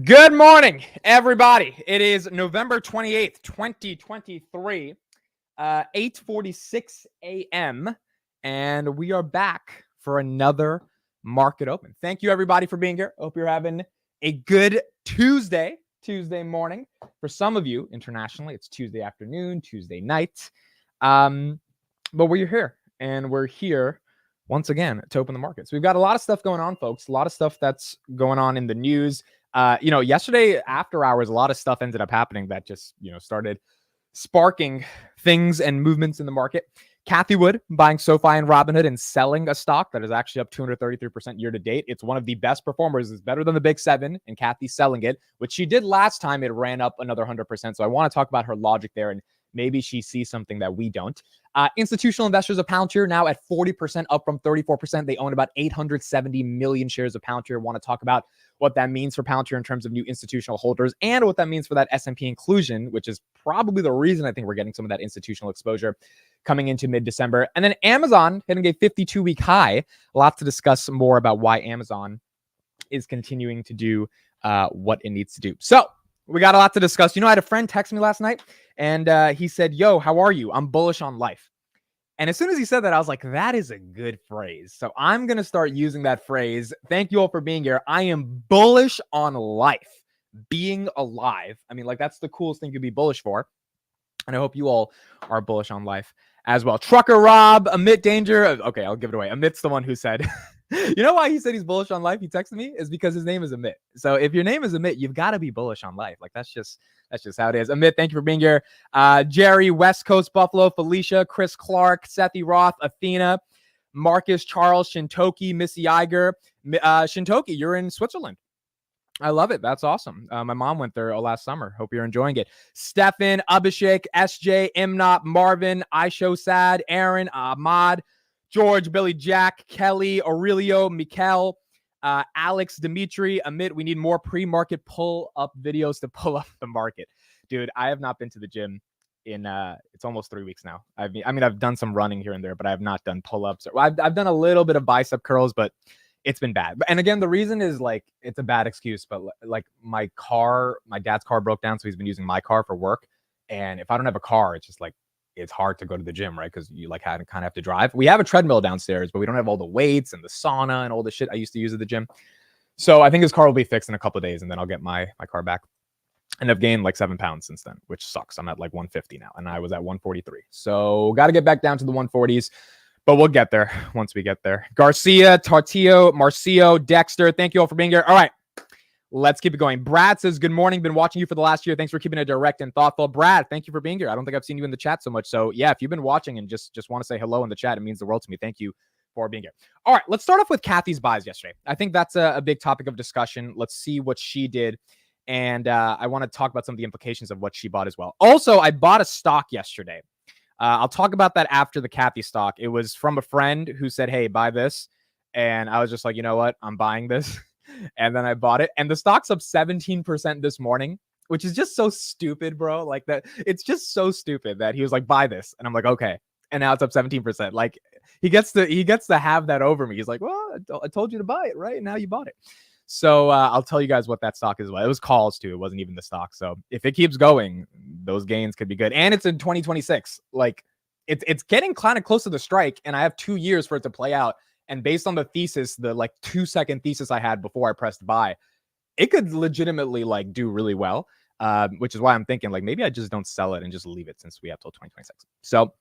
Good morning, everybody. It is November 28th, 2023, 8:46 a.m., and we are back for another market open. Thank you, everybody, for being here. Hope you're having a good Tuesday morning. For some of you internationally, it's Tuesday afternoon, Tuesday night. But we're here, and we're here once again to open the markets. We've got a lot of stuff going on, folks. A lot of stuff that's going on in the news. Yesterday after hours, a lot of stuff ended up happening that just, started sparking things and movements in the market. Cathie Wood buying Sofi and Robinhood and selling a stock that is actually up 233% year to date. It's one of the best performers. It's better than the big seven, and Cathie's selling it, which she did last time. It ran up another 100%. So I want to talk about her logic there, and maybe she sees something that we don't. Institutional investors of Palantir now at 40%, up from 34%. They own about 870 million shares of Palantir. Want to talk about what that means for Palantir in terms of new institutional holders and what that means for that S&P inclusion, which is probably the reason I think we're getting some of that institutional exposure coming into mid-December. And then Amazon hitting a 52-week high. A lot to discuss more about why Amazon is continuing to do what it needs to do. So we got a lot to discuss. I had a friend text me last night, and he said, "Yo, how are you? I'm bullish on life." And as soon as he said that, I was like, that is a good phrase. So I'm going to start using that phrase. Thank you all for being here. I am bullish on life, being alive. I mean, that's the coolest thing to be bullish for. And I hope you all are bullish on life as well. Trucker Rob, Amit Danger. Okay, I'll give it away. Amit's the one who said, you know why he said he's bullish on life? He texted me is because his name is Amit. So if your name is Amit, you've got to be bullish on life. That's just how it is. Amit, thank you for being here. Jerry, West Coast Buffalo, Felicia, Chris Clark, Sethi Roth, Athena, Marcus, Charles, Shintoki, Missy Iger. Shintoki, you're in Switzerland. I love it. That's awesome. My mom went there last summer. Hope you're enjoying it. Stefan, Abhishek, SJ, Imnop, Marvin, Aisho Sad, Aaron, Ahmad, George, Billy Jack, Kelly, Aurelio, Mikel, Alex, Dimitri, Amit. We need more pre-market pull-up videos to pull up the market. Dude, I have not been to the gym in it's almost 3 weeks now. I've done some running here and there, but I have not done pull-ups. I've done a little bit of bicep curls, but it's been bad. And again, the reason is it's a bad excuse, but my dad's car broke down, so he's been using my car for work. And if I don't have a car, it's just it's hard to go to the gym, right? Because you kind of have to drive. We have a treadmill downstairs, but we don't have all the weights and the sauna and all the shit I used to use at the gym. So I think his car will be fixed in a couple of days, and then I'll get my car back. And I've gained 7 pounds since then, which sucks. I'm at 150 now, and I was at 143. So got to get back down to the 140s. But we'll get there once we get there. Garcia, Tartillo, Marcio, Dexter, thank you all for being here. All right, let's keep it going. Brad says, good morning. Been watching you for the last year. Thanks for keeping it direct and thoughtful. Brad, thank you for being here. I don't think I've seen you in the chat so much. So yeah, if you've been watching and just want to say hello in the chat, it means the world to me. Thank you for being here. All right, let's start off with Cathie's buys yesterday. I think that's a big topic of discussion. Let's see what she did. And I want to talk about some of the implications of what she bought as well. Also, I bought a stock yesterday. I'll talk about that after the Cathie stock. It was from a friend who said, hey, buy this. And I was just like, you know what? I'm buying this. And then I bought it. And the stock's up 17% this morning, which is just so stupid, bro. That. It's just so stupid that he was like, buy this. And I'm like, okay. And now it's up 17%. He gets to have that over me. He's like, well, I told you to buy it, right? And now you bought it. So I'll tell you guys what that stock is. Well, it was calls too. It wasn't even the stock. So if it keeps going, those gains could be good. And it's in 2026. It's getting kind of close to the strike, and I have 2 years for it to play out. And based on the thesis, the 2-second thesis I had before I pressed buy, it could legitimately do really well. Which is why I'm thinking maybe I just don't sell it and just leave it since we have till 2026. So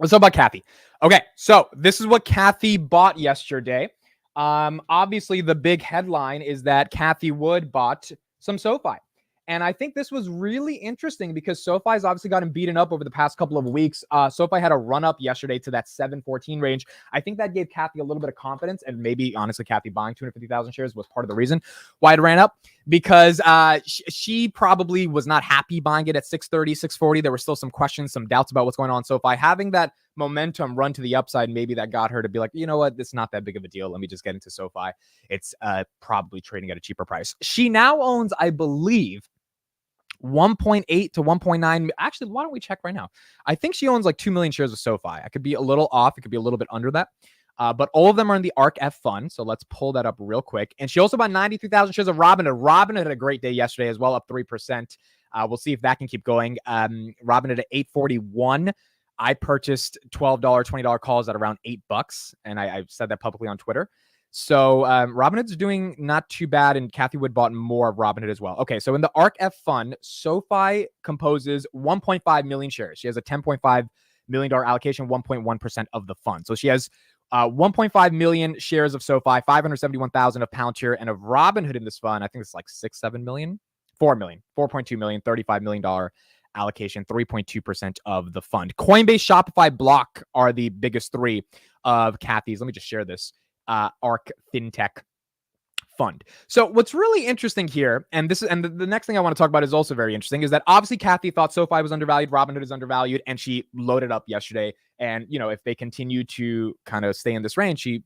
let's talk about Cathie. Okay, so this is what Cathie bought yesterday. Obviously, the big headline is that Cathie Wood bought some Sofi. And I think this was really interesting because Sofi's obviously gotten beaten up over the past couple of weeks. Sofi had a run up yesterday to that 714 range. I think that gave Cathie a little bit of confidence, and maybe honestly, Cathie buying 250,000 shares was part of the reason why it ran up, because she probably was not happy buying it at 630, 640. There were still some questions, some doubts about what's going on. Sofi having that momentum run to the upside, maybe that got her to be like, you know what, it's not that big of a deal. Let me just get into Sofi. It's probably trading at a cheaper price. She now owns, I believe, 1.8 to 1.9. Actually, why don't we check right now? I think she owns 2 million shares of Sofi. I could be a little off. It could be a little bit under that. But all of them are in the ARK F fund. So let's pull that up real quick. And she also bought 93,000 shares of Robinhood. Robinhood had a great day yesterday as well, up 3%. We'll see if that can keep going. Robinhood at 841. I purchased $12, $20 calls at around $8. And I've said that publicly on Twitter. So Robinhood's doing not too bad, and Cathie Wood bought more of Robinhood as well. Okay, so in the ARK F fund, SoFi composes 1.5 million shares. She has a $10.5 million allocation, 1.1% of the fund. So she has 1.5 million shares of SoFi, 571,000 of Palantir, and of Robinhood in this fund. I think it's like 7 million, 4 million, 4.2 million, $35 million allocation, 3.2% of the fund. Coinbase, Shopify, Block are the biggest three of Cathie's. Let me just share this. ARK FinTech fund. So what's really interesting here, and the next thing I want to talk about is also very interesting, is that obviously Cathie thought SoFi was undervalued, Robinhood is undervalued, and she loaded up yesterday. And, you know, if they continue to kind of stay in this range, she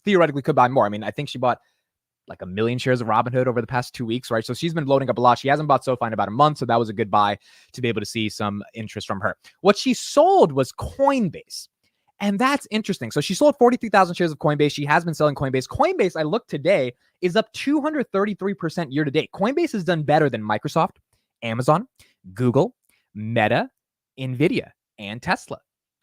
theoretically could buy more. I mean, I think she bought like 1 million shares of Robinhood over the past 2 weeks, right? So she's been loading up a lot. She hasn't bought SoFi in about a month, so that was a good buy to be able to see some interest from her. What she sold was Coinbase. And that's interesting. So she sold 43,000 shares of Coinbase. She has been selling Coinbase. Coinbase, I looked today, is up 233% year to date. Coinbase has done better than Microsoft, Amazon, Google, Meta, Nvidia, and Tesla.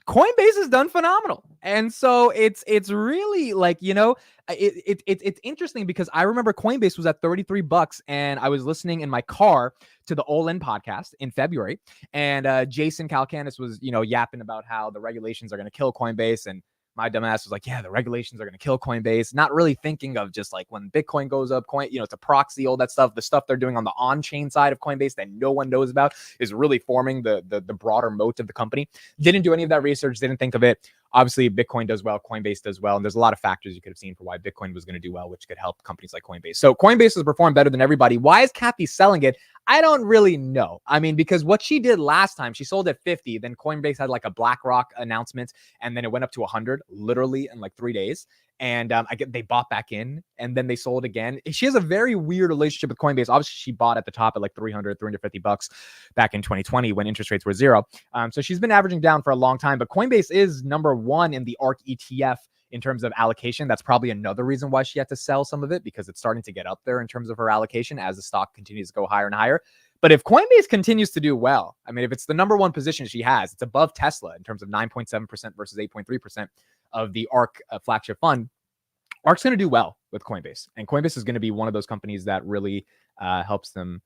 Coinbase has done phenomenal. And so it's really like, you know, it's interesting because I remember Coinbase was at $33 and I was listening in my car to the All In podcast in February. And Jason Calacanis was, you know, yapping about how the regulations are going to kill Coinbase. And my dumbass was like, yeah, the regulations are going to kill Coinbase. Not really thinking of just like when Bitcoin goes up, you know, it's a proxy, all that stuff. The stuff they're doing on the on-chain side of Coinbase that no one knows about is really forming the broader moat of the company. Didn't do any of that research, didn't think of it. Obviously, Bitcoin does well, Coinbase does well, and there's a lot of factors you could have seen for why Bitcoin was going to do well, which could help companies like Coinbase. So Coinbase has performed better than everybody. Why is Cathie selling it? I don't really know. I mean, because what she did last time, she sold at 50, then Coinbase had like a BlackRock announcement, and then it went up to 100 literally in like 3 days. And they bought back in, and then they sold again. She has a very weird relationship with Coinbase. Obviously, she bought at the top at like $350 back in 2020 when interest rates were zero. So she's been averaging down for a long time, but Coinbase is number one in the ARK ETF in terms of allocation. That's probably another reason why she had to sell some of it, because it's starting to get up there in terms of her allocation as the stock continues to go higher and higher. But if Coinbase continues to do well, I mean, if it's the number one position she has, it's above Tesla in terms of 9.7% versus 8.3% of the ARK flagship fund. ARK's going to do well with Coinbase, and Coinbase is going to be one of those companies that really helps them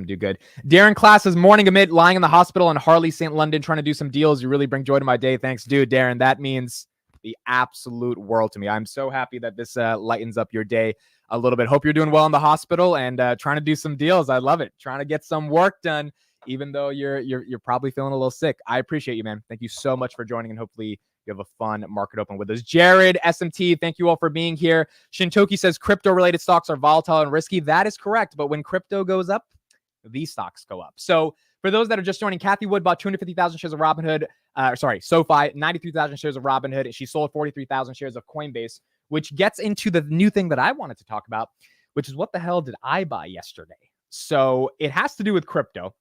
do good. Darren Class says, morning amid lying in the hospital in Harley, St. London, trying to do some deals. You really bring joy to my day. Thanks, dude. Darren, that means the absolute world to me. I'm so happy that this lightens up your day a little bit. Hope you're doing well in the hospital and trying to do some deals. I love it. Trying to get some work done, even though you're probably feeling a little sick. I appreciate you, man. Thank you so much for joining, and hopefully you have a fun market open with us. Jared, SMT, thank you all for being here. Shintoki says crypto-related stocks are volatile and risky. That is correct, but when crypto goes up, these stocks go up. So for those that are just joining, Cathie Wood bought 250,000 shares of Robinhood. SoFi, 93,000 shares of Robinhood, and she sold 43,000 shares of Coinbase, which gets into the new thing that I wanted to talk about, which is what the hell did I buy yesterday? So it has to do with crypto.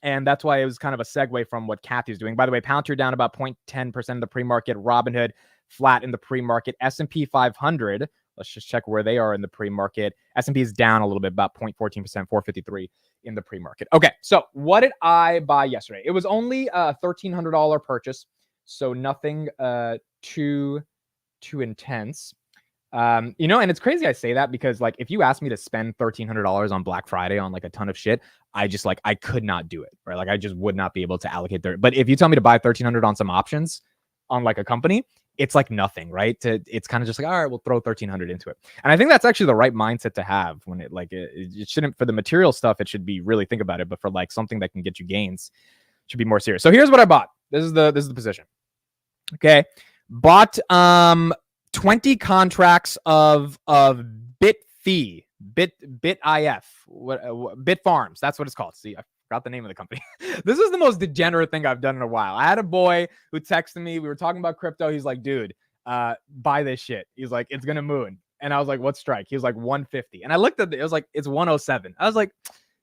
And that's why it was kind of a segue from what Cathie's doing. By the way, Palantir down about 0.10% in the pre-market. Robinhood flat in the pre-market. S&P 500, let's just check where they are in the pre-market. S&P is down a little bit, about 0.14%, 453 in the pre-market. Okay, so what did I buy yesterday? It was only a $1,300 purchase, so nothing too intense. And it's crazy I say that because like if you asked me to spend $1,300 on Black Friday on like a ton of shit, I could not do it, right? Like I just would not be able to allocate there. But if you tell me to buy $1,300 on some options on like a company, it's like nothing, right? It's kind of just like, all right, we'll throw $1,300 into it. And I think that's actually the right mindset to have when it shouldn't, for the material stuff, it should be really think about it. But for like something that can get you gains, it should be more serious. So here's what I bought. This is the position. Okay. Bought 20 contracts of BitFi, BitIF, Bit Farms. That's what it's called. See, I forgot the name of the company. This is the most degenerate thing I've done in a while. I had a boy who texted me. We were talking about crypto. He's like, dude, buy this shit. He's like, it's gonna moon. And I was like, what strike? He was like 150. And I looked at it. It was like, it's 107. I was like,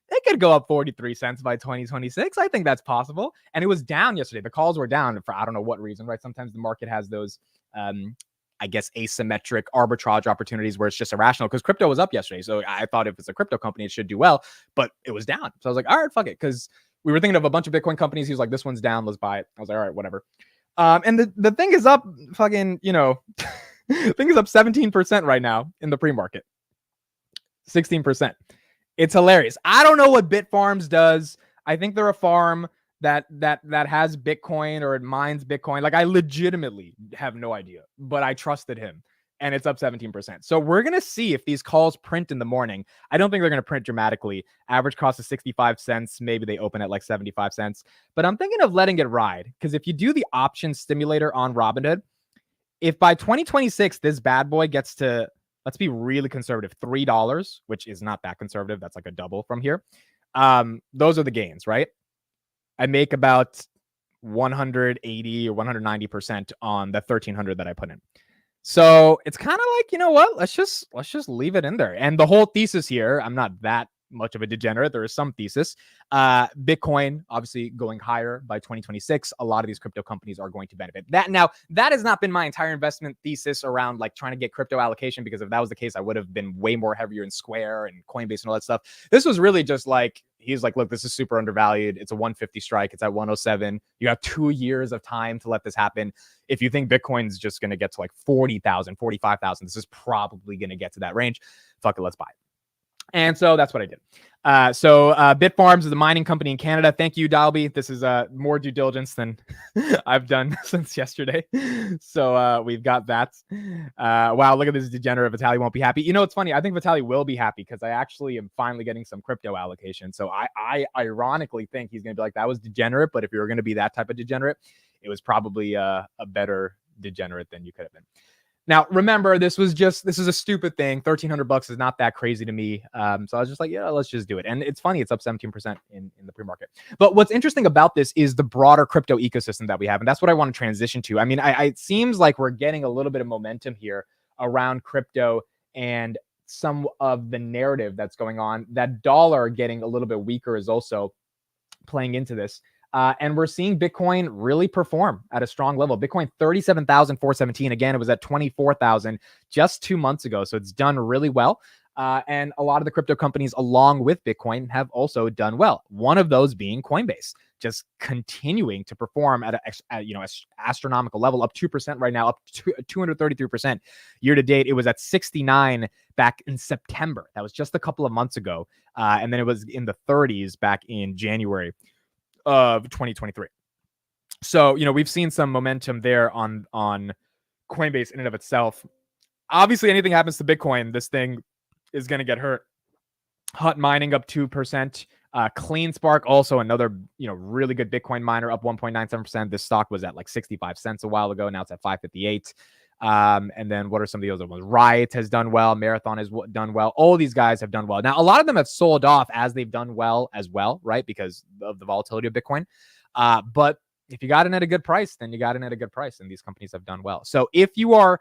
it could go up 43 cents by 2026. I think that's possible. And it was down yesterday. The calls were down for I don't know what reason, right? Sometimes the market has those I guess, asymmetric arbitrage opportunities where it's just irrational, because crypto was up yesterday. So I thought if it's a crypto company, it should do well, but it was down. So I was like, all right, fuck it. Because we were thinking of a bunch of Bitcoin companies. He was like, this one's down, let's buy it. I was like, all right, whatever. And the thing is up fucking, thing is up 17% right now in the pre-market. 16%. It's hilarious. I don't know what Bitfarms does. I think they're a farm that has Bitcoin, or it mines Bitcoin. Like, I legitimately have no idea, but I trusted him, and it's up 17%. So we're going to see if these calls print in the morning. I don't think they're going to print dramatically. Average cost is 65 cents. Maybe they open at like 75 cents, but I'm thinking of letting it ride, because if you do the option stimulator on Robinhood, if by 2026 this bad boy gets to, let's be really conservative, $3, which is not that conservative, that's like a double from here. Those are the gains, right? I make about 180 or 190% on the 1300 that I put in. So it's kind of like, you know what? Let's just leave it in there. And the whole thesis here, I'm not that much of a degenerate. There is some thesis. Bitcoin obviously going higher by 2026. A lot of these crypto companies are going to benefit. That has not been my entire investment thesis around like trying to get crypto allocation, because if that was the case, I would have been way more heavier in Square and Coinbase and all that stuff. This was really just like, he's like, look, this is super undervalued. It's a 150 strike. It's at 107. You have 2 years of time to let this happen. If you think Bitcoin's just going to get to like 40,000, 45,000, this is probably going to get to that range. Fuck it, let's buy it. And so that's what I did. Bitfarms is a mining company in Canada. Thank you, Dalby. This is more due diligence than I've done since yesterday. So we've got that. Wow, look at this degenerate. Vitaly won't be happy. You know, it's funny. I think Vitaly will be happy, because I actually am finally getting some crypto allocation. So I ironically think he's going to be like, that was degenerate. But if you were going to be that type of degenerate, it was probably a better degenerate than you could have been. Now, remember, this is a stupid thing. $1,300 is not that crazy to me. So I was just like, yeah, let's just do it. And it's funny, it's up 17% in the pre-market. But what's interesting about this is the broader crypto ecosystem that we have. And that's what I want to transition to. I mean, it seems like we're getting a little bit of momentum here around crypto, and some of the narrative that's going on. That dollar getting a little bit weaker is also playing into this. And we're seeing Bitcoin really perform at a strong level. Bitcoin 37,417. Again, it was at 24,000 just 2 months ago. So it's done really well. And a lot of the crypto companies along with Bitcoin have also done well. One of those being Coinbase, just continuing to perform at an astronomical level, up 2% right now, up to 233%. Year to date, it was at 69 back in September. That was just a couple of months ago. And then it was in the 30s back in January of 2023. So, we've seen some momentum there on Coinbase in and of itself. Obviously, anything happens to Bitcoin, this thing is going to get hurt. Hut Mining up 2%. CleanSpark, also another, really good Bitcoin miner, up 1.97%. This stock was at like 65 cents a while ago. Now it's at 558. And then what are some of the other ones? Riot has done well. Marathon has done well. All these guys have done well. Now, a lot of them have sold off as they've done well as well, right? Because of the volatility of Bitcoin. But if you got in at a good price, then you got in at a good price, and these companies have done well. So if you are,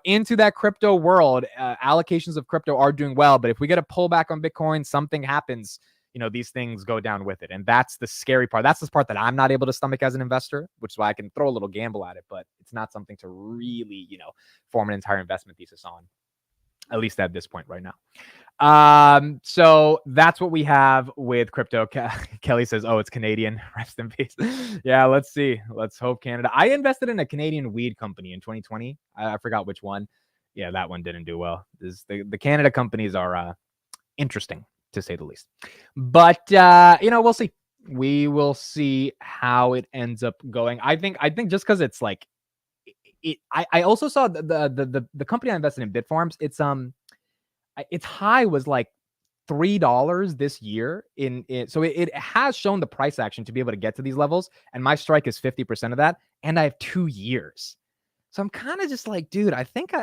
into that crypto world, allocations of crypto are doing well. But if we get a pullback on Bitcoin, something happens, these things go down with it. And that's the scary part. That's the part that I'm not able to stomach as an investor, which is why I can throw a little gamble at it, but it's not something to really, form an entire investment thesis on, at least at this point right now. So that's what we have with crypto. Kelly says, oh, it's Canadian. Rest in peace. Yeah, let's see. Let's hope Canada. I invested in a Canadian weed company in 2020. I forgot which one. Yeah, that one didn't do well. The Canada companies are interesting, to say the least. But we'll see. We will see how it ends up going. I think just because it's like I also saw the company I invested in, Bitfarms. Its high was like $3 this year. So it has shown the price action to be able to get to these levels, and my strike is 50% of that, and I have 2 years. So I'm kind of just like, dude, I think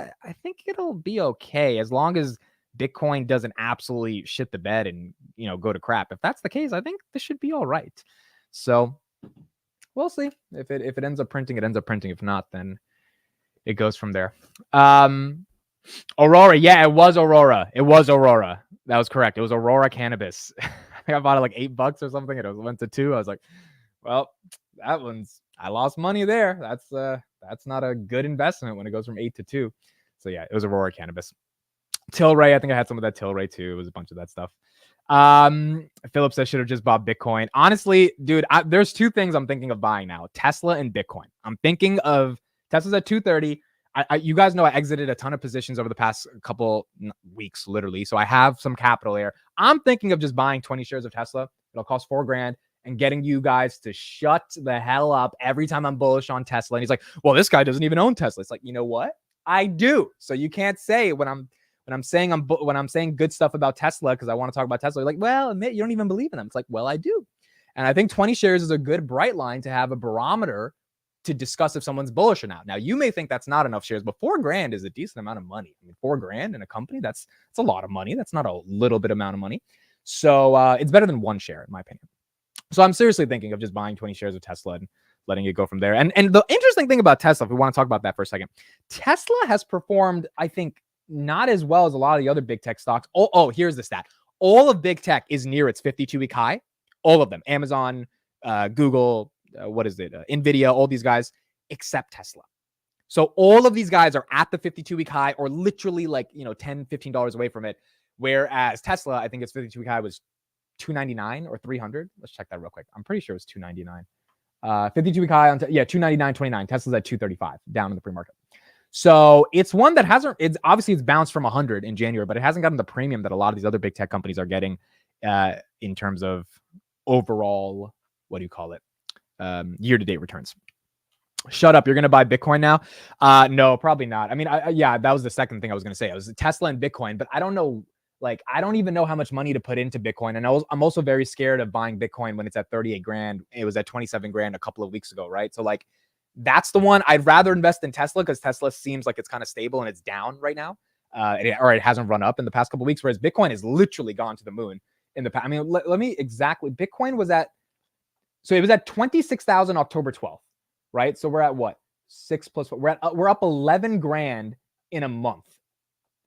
it'll be okay as long as Bitcoin doesn't absolutely shit the bed and go to crap. If that's the case, I think this should be all right. So we'll see. If it ends up printing, it ends up printing. If not, then it goes from there. Aurora, yeah, it was Aurora. That was correct. It was Aurora Cannabis. I think I bought it like $8 or something, and it went to $2. I was like, well, I lost money there. That's that's not a good investment when it goes from 8 to 2. So yeah, it was Aurora Cannabis. Tilray, I think I had some of that Tilray too. It was a bunch of that stuff. Philip says should have just bought Bitcoin. Honestly, dude, there's two things I'm thinking of buying now: Tesla and Bitcoin. I'm thinking of Tesla's at 230. You guys know I exited a ton of positions over the past couple weeks, literally. So I have some capital there. I'm thinking of just buying 20 shares of Tesla. It'll cost $4,000 and getting you guys to shut the hell up every time I'm bullish on Tesla. And he's like, well, this guy doesn't even own Tesla. It's like, you know what? I do. So you can't say when I'm saying good stuff about Tesla because I want to talk about Tesla. You're like, well, admit you don't even believe in them. It's like, well, I do. And I think 20 shares is a good bright line to have a barometer to discuss if someone's bullish or not. Now, you may think that's not enough shares, but $4,000 is a decent amount of money. I mean, $4,000 in a company, that's a lot of money. That's not a little bit amount of money. So it's better than one share, in my opinion. So I'm seriously thinking of just buying 20 shares of Tesla and letting it go from there. And the interesting thing about Tesla, if we want to talk about that for a second, Tesla has performed, I think, not as well as a lot of the other big tech stocks. Oh, here's the stat. All of big tech is near its 52-week high. All of them. Amazon, Google, NVIDIA, all these guys, except Tesla. So all of these guys are at the 52-week high or literally like, $10, $15 away from it. Whereas Tesla, I think its 52-week high was $299 or $300. Let's check that real quick. I'm pretty sure it was $299. 52-week high on, $299.29. Tesla's at $235 down in the pre-market. So it's one that it's bounced from 100 in January, but it hasn't gotten the premium that a lot of these other big tech companies are getting in terms of overall, year-to-date returns. Shut up. You're going to buy Bitcoin now? No, probably not. I mean, that was the second thing I was going to say. It was Tesla and Bitcoin, but I don't know. I don't even know how much money to put into Bitcoin. And I'm also very scared of buying Bitcoin when it's at 38 grand. It was at 27 grand a couple of weeks ago, right? So that's the one I'd rather invest in Tesla because Tesla seems like it's kind of stable and it's down right now. It hasn't run up in the past couple of weeks, whereas Bitcoin has literally gone to the moon in the past. I mean, let me exactly. Bitcoin was at 26,000 October 12th, right? So we're at what? 6 plus, we're up 11 grand in a month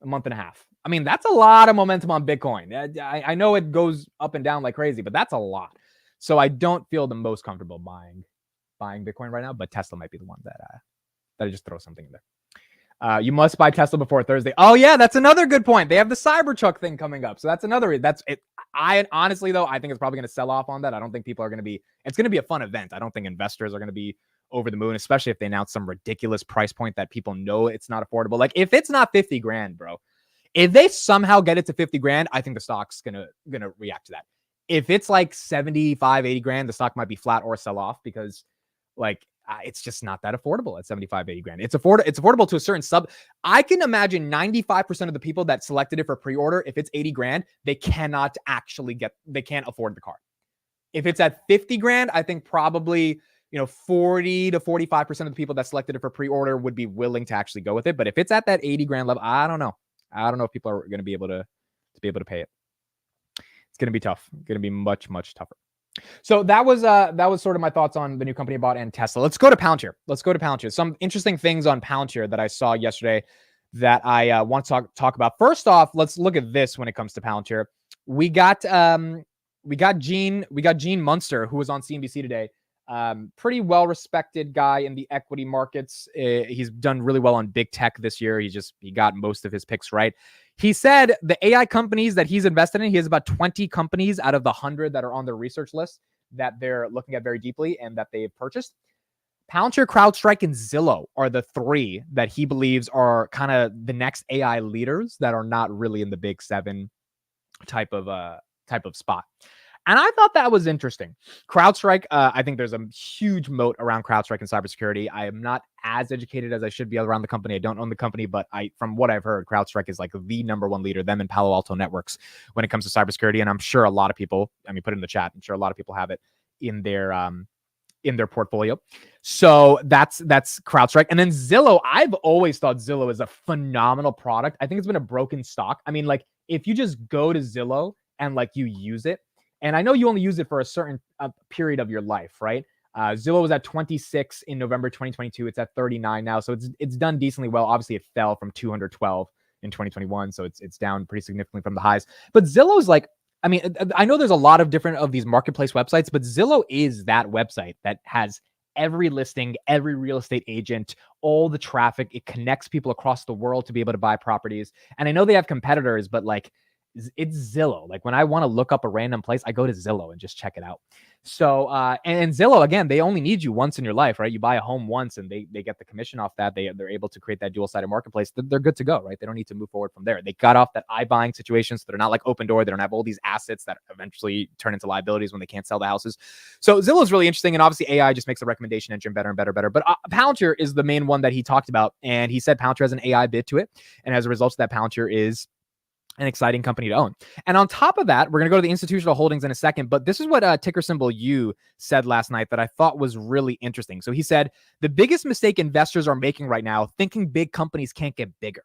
and a half. I mean, that's a lot of momentum on Bitcoin. I know it goes up and down like crazy, but that's a lot. So I don't feel the most comfortable buying Bitcoin right now, but Tesla might be the one that I just throw something in there. You must buy Tesla before Thursday. Oh yeah, that's another good point. They have the Cybertruck thing coming up. So that's another, that's it. I honestly though, I think it's probably going to sell off on that. I don't think people are going to be, it's going to be a fun event. I don't think investors are going to be over the moon, especially if they announce some ridiculous price point that people know it's not affordable. Like if it's not 50 grand, bro, if they somehow get it to 50 grand, I think the stock's gonna react to that. If it's like 75, 80 grand, the stock might be flat or sell off because it's just not that affordable at 75, 80 grand. It's affordable to a certain sub. I can imagine 95% of the people that selected it for pre-order, if it's 80 grand, they can't afford the car. If it's at 50 grand, I think probably 40 to 45% of the people that selected it for pre-order would be willing to actually go with it. But if it's at that 80 grand level, I don't know if people are going to be able to pay it. It's going to be tough. Going to be much, much tougher. So that was sort of my thoughts on the new company I bought and Tesla. Let's go to Palantir. Some interesting things on Palantir that I saw yesterday that I want to talk about. First off, let's look at this when it comes to Palantir. We got Gene Munster, who was on CNBC today. Pretty well-respected guy in the equity markets. He's done really well on big tech this year. He got most of his picks right. He said the AI companies that he's invested in, he has about 20 companies out of the 100 that are on their research list that they're looking at very deeply and that they've purchased. Palantir, CrowdStrike, and Zillow are the three that he believes are kind of the next AI leaders that are not really in the big seven type of spot. And I thought that was interesting. CrowdStrike, I think there's a huge moat around CrowdStrike and cybersecurity. I am not as educated as I should be around the company. I don't own the company, but from what I've heard, CrowdStrike is like the number one leader, them and Palo Alto Networks when it comes to cybersecurity. And I'm sure a lot of people, put it in the chat, I'm sure a lot of people have it in their portfolio. So that's CrowdStrike. And then Zillow, I've always thought Zillow is a phenomenal product. I think it's been a broken stock. I mean, if you just go to Zillow and you use it, and I know you only use it for a certain period of your life, right? Zillow was at 26 in November 2022. It's at 39 now. So it's done decently well. Obviously, it fell from 212 in 2021. So it's down pretty significantly from the highs. But Zillow's I know there's a lot of different of these marketplace websites, but Zillow is that website that has every listing, every real estate agent, all the traffic. It connects people across the world to be able to buy properties. And I know they have competitors, but like it's Zillow. Like when I want to look up a random place, I go to Zillow and just check it out. So, and Zillow, again, they only need you once in your life, right? You buy a home once and they get the commission off that. They're able to create that dual-sided marketplace. They're good to go, right? They don't need to move forward from there. They got off that iBuying situation, so they're not like Open Door. They don't have all these assets that eventually turn into liabilities when they can't sell the houses. So Zillow is really interesting, and obviously AI just makes the recommendation engine better and better and better. But Palantir is the main one that he talked about, and he said Palantir has an AI bid to it, and as a result of that, Palantir is an exciting company to own. And on top of that, we're going to go to the institutional holdings in a second, but this is what ticker symbol U said last night that I thought was really interesting. So he said, the biggest mistake investors are making right now, thinking big companies can't get bigger.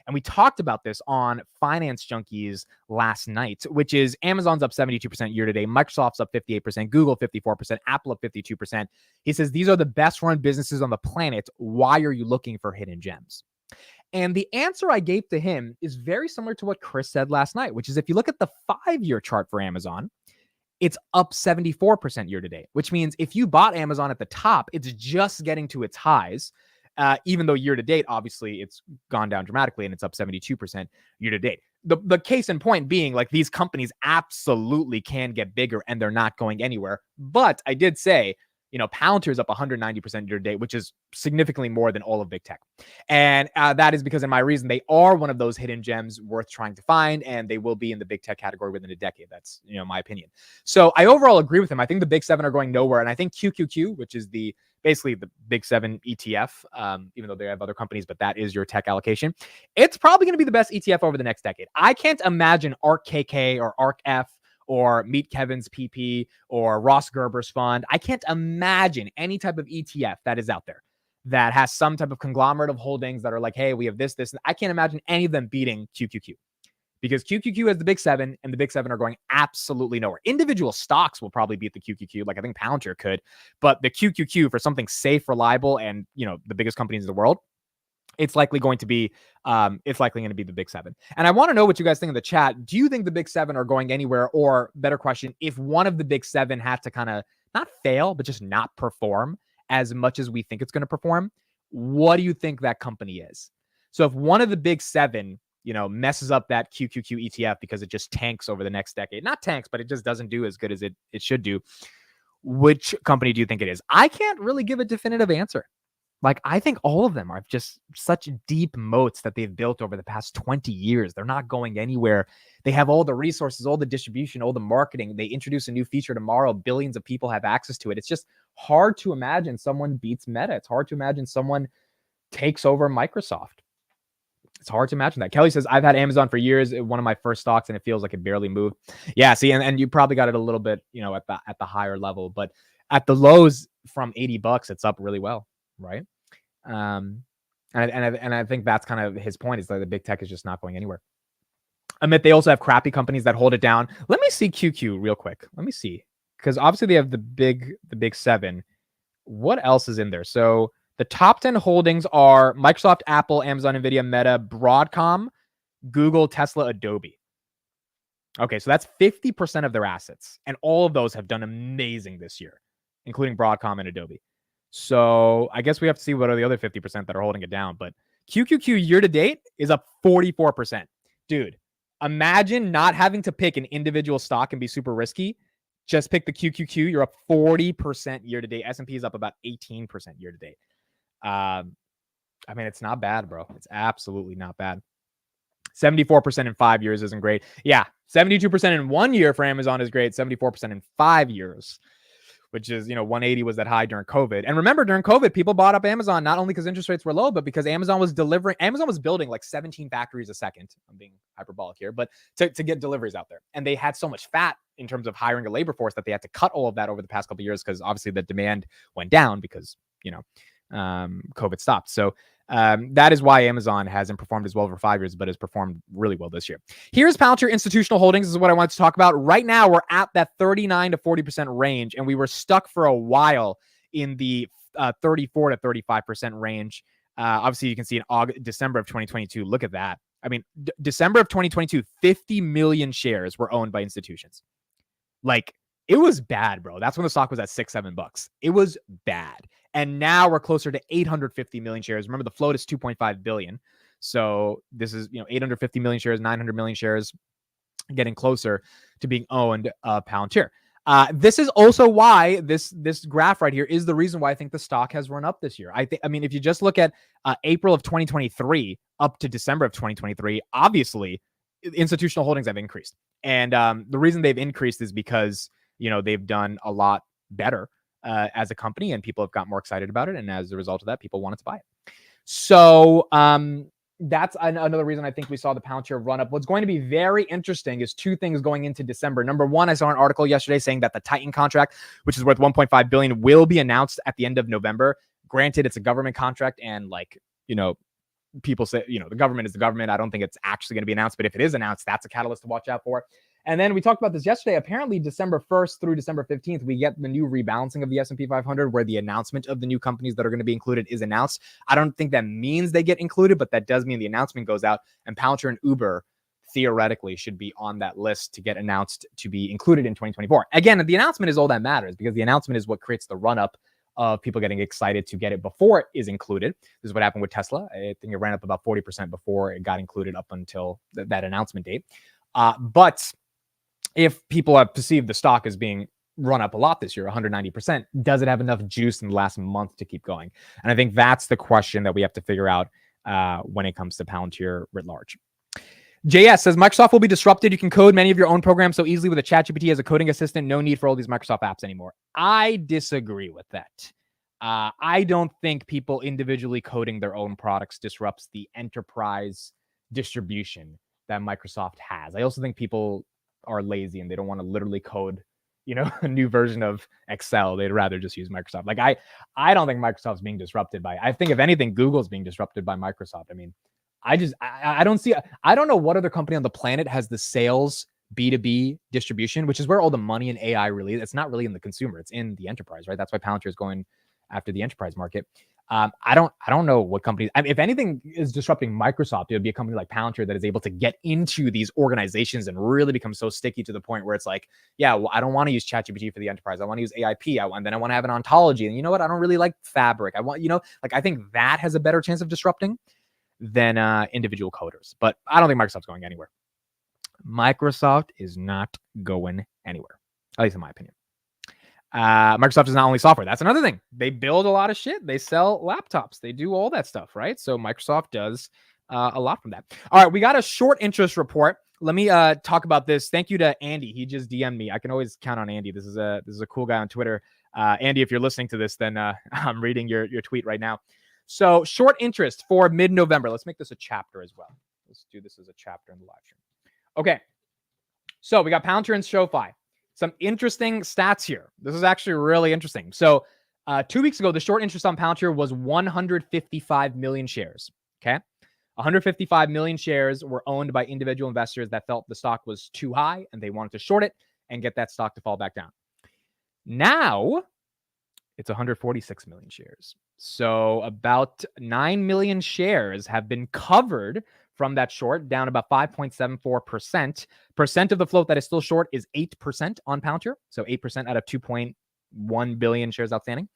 And we talked about this on Finance Junkies last night, which is Amazon's up 72% year to date, Microsoft's up 58%, Google 54%, Apple up 52%. He says, these are the best run businesses on the planet. Why are you looking for hidden gems? And the answer I gave to him is very similar to what Chris said last night, which is if you look at the 5-year chart for Amazon, it's up 74% year to date, which means if you bought Amazon at the top, it's just getting to its highs, even though year to date, obviously, it's gone down dramatically and it's up 72% year to date. The case in point being like these companies absolutely can get bigger and they're not going anywhere. But I did say, Palantir is up 190% year to date, which is significantly more than all of big tech. And that is because, in my reason, they are one of those hidden gems worth trying to find, and they will be in the big tech category within a decade. That's, my opinion. So I overall agree with him. I think the big seven are going nowhere. And I think QQQ, which is basically the big seven ETF, even though they have other companies, but that is your tech allocation. It's probably going to be the best ETF over the next decade. I can't imagine ARKKK or ARKF or Meet Kevin's PP or Ross Gerber's fund. I can't imagine any type of ETF that is out there that has some type of conglomerate of holdings that are like, hey, we have this. I can't imagine any of them beating QQQ because QQQ has the big seven and the big seven are going absolutely nowhere. Individual stocks will probably beat the QQQ. Like I think Palantir could, but the QQQ for something safe, reliable, and, the biggest companies in the world, it's likely going to be the big seven. And I want to know what you guys think in the chat. Do you think the big seven are going anywhere? Or better question, if one of the big seven had to kind of not fail, but just not perform as much as we think it's going to perform, what do you think that company is? So if one of the big seven, messes up that QQQ ETF because it just tanks over the next decade, not tanks, but it just doesn't do as good as it should do, which company do you think it is? I can't really give a definitive answer. Like, I think all of them are just such deep moats that they've built over the past 20 years. They're not going anywhere. They have all the resources, all the distribution, all the marketing. They introduce a new feature tomorrow. Billions of people have access to it. It's just hard to imagine someone beats Meta. It's hard to imagine someone takes over Microsoft. It's hard to imagine that. Kelly says, I've had Amazon for years, one of my first stocks, and it feels like it barely moved. Yeah, see, and you probably got it a little bit, at the higher level. But at the lows from $80, it's up really well, right? And I think that's kind of his point, is that the big tech is just not going anywhere. Admit they also have crappy companies that hold it down. Let me see QQ real quick. Let me see, because obviously they have the big seven. What else is in there? So the top 10 holdings are Microsoft, Apple, Amazon, Nvidia, Meta, Broadcom, Google, Tesla, Adobe. Okay, so that's 50% of their assets, and all of those have done amazing this year, including Broadcom and Adobe. So I guess we have to see what are the other 50% that are holding it down. But QQQ year to date is up 44%. Dude, imagine not having to pick an individual stock and be super risky. Just pick the QQQ. You're up 40% year to date. S&P is up about 18% year to date. It's not bad, bro. It's absolutely not bad. 74% in 5 years isn't great. Yeah, 72% in 1 year for Amazon is great. 74% in 5 years, which is, 180 was that high during COVID. And remember, during COVID, people bought up Amazon, not only because interest rates were low, but because Amazon was building like 17 factories a second. I'm being hyperbolic here, but to get deliveries out there. And they had so much fat in terms of hiring a labor force that they had to cut all of that over the past couple of years, because obviously the demand went down because, COVID stopped. So that is why Amazon hasn't performed as well for 5 years, but has performed really well this year. Here's Palantir institutional holdings. This is what I wanted to talk about. Right now, we're at that 39 to 40% range, and we were stuck for a while in the 34 to 35% range. Obviously, you can see in December of 2022, look at that. December of 2022, 50 million shares were owned by institutions. Like, It was bad, bro. That's when the stock was at $6-7. It was bad. And now we're closer to 850 million shares. Remember, the float is 2.5 billion. So this is, 850 million shares, 900 million shares, getting closer to being owned Palantir. This is also why this graph right here is the reason why I think the stock has run up this year. I mean, if you just look at April of 2023 up to December of 2023, obviously institutional holdings have increased. And the reason they've increased is because, they've done a lot better as a company and people have got more excited about it. And as a result of that, people wanted to buy it. So that's another reason I think we saw the Palantir run up. What's going to be very interesting is two things going into December. Number one, I saw an article yesterday saying that the Titan contract, which is worth 1.5 billion, will be announced at the end of November. Granted, it's a government contract, and people say, the government is the government. I don't think it's actually going to be announced, but if it is announced, that's a catalyst to watch out for. And then we talked about this yesterday. Apparently, December 1st through December 15th, we get the new rebalancing of the S&P 500 where the announcement of the new companies that are going to be included is announced. I don't think that means they get included, but that does mean the announcement goes out, and Palantir and Uber theoretically should be on that list to get announced to be included in 2024. Again, the announcement is all that matters because the announcement is what creates the run-up of people getting excited to get it before it is included. This is what happened with Tesla. I think it ran up about 40% before it got included up until that announcement date. But if people have perceived the stock as being run up a lot this year, 190%, does it have enough juice in the last month to keep going? And I think that's the question that we have to figure out when it comes to Palantir writ large. JS says, Microsoft will be disrupted. You can code many of your own programs so easily with a ChatGPT as a coding assistant. No need for all these Microsoft apps anymore. I disagree with that. I don't think people individually coding their own products disrupts the enterprise distribution that Microsoft has. I also think people are lazy and they don't want to literally code, a new version of Excel. They'd rather just use Microsoft. Like I don't think Microsoft's being disrupted by, I think if anything, Google's being disrupted by Microsoft. I mean, I don't see, I don't know what other company on the planet has the sales B2B distribution, which is where all the money in AI really, it's not really in the consumer, it's in the enterprise, right? That's why Palantir is going after the enterprise market. I don't know what companies, if anything is disrupting Microsoft, it would be a company like Palantir that is able to get into these organizations and really become so sticky to the point where it's like, yeah, well, I don't want to use ChatGPT for the enterprise. I want to use AIP. And then I want to have an ontology. And you know what? I don't really like Fabric. I want, I think that has a better chance of disrupting than individual coders. But I don't think Microsoft's going anywhere. Microsoft is not going anywhere, at least in my opinion. Microsoft is not only software. That's another thing. They build a lot of shit. They sell laptops. They do all that stuff, right? So Microsoft does a lot from that. All right, we got a short interest report. Let me talk about this. Thank you to Andy. He just DM'd me. I can always count on Andy. This is a cool guy on Twitter. Andy, if you're listening to this, then I'm reading your tweet right now. So short interest for mid-November. Let's make this a chapter as well. Let's do this as a chapter in the live stream. Okay. So we got Palantir and Sofi. Some interesting stats here. This is actually really interesting. So 2 weeks ago, the short interest on Palantir was 155 million shares. Okay. 155 million shares were owned by individual investors that felt the stock was too high and they wanted to short it and get that stock to fall back down. Now it's 146 million shares. So about 9 million shares have been covered from that short, down about 5.74%. Percent of the float that is still short is 8% on Palantir. So 8% out of 2.1 billion shares outstanding.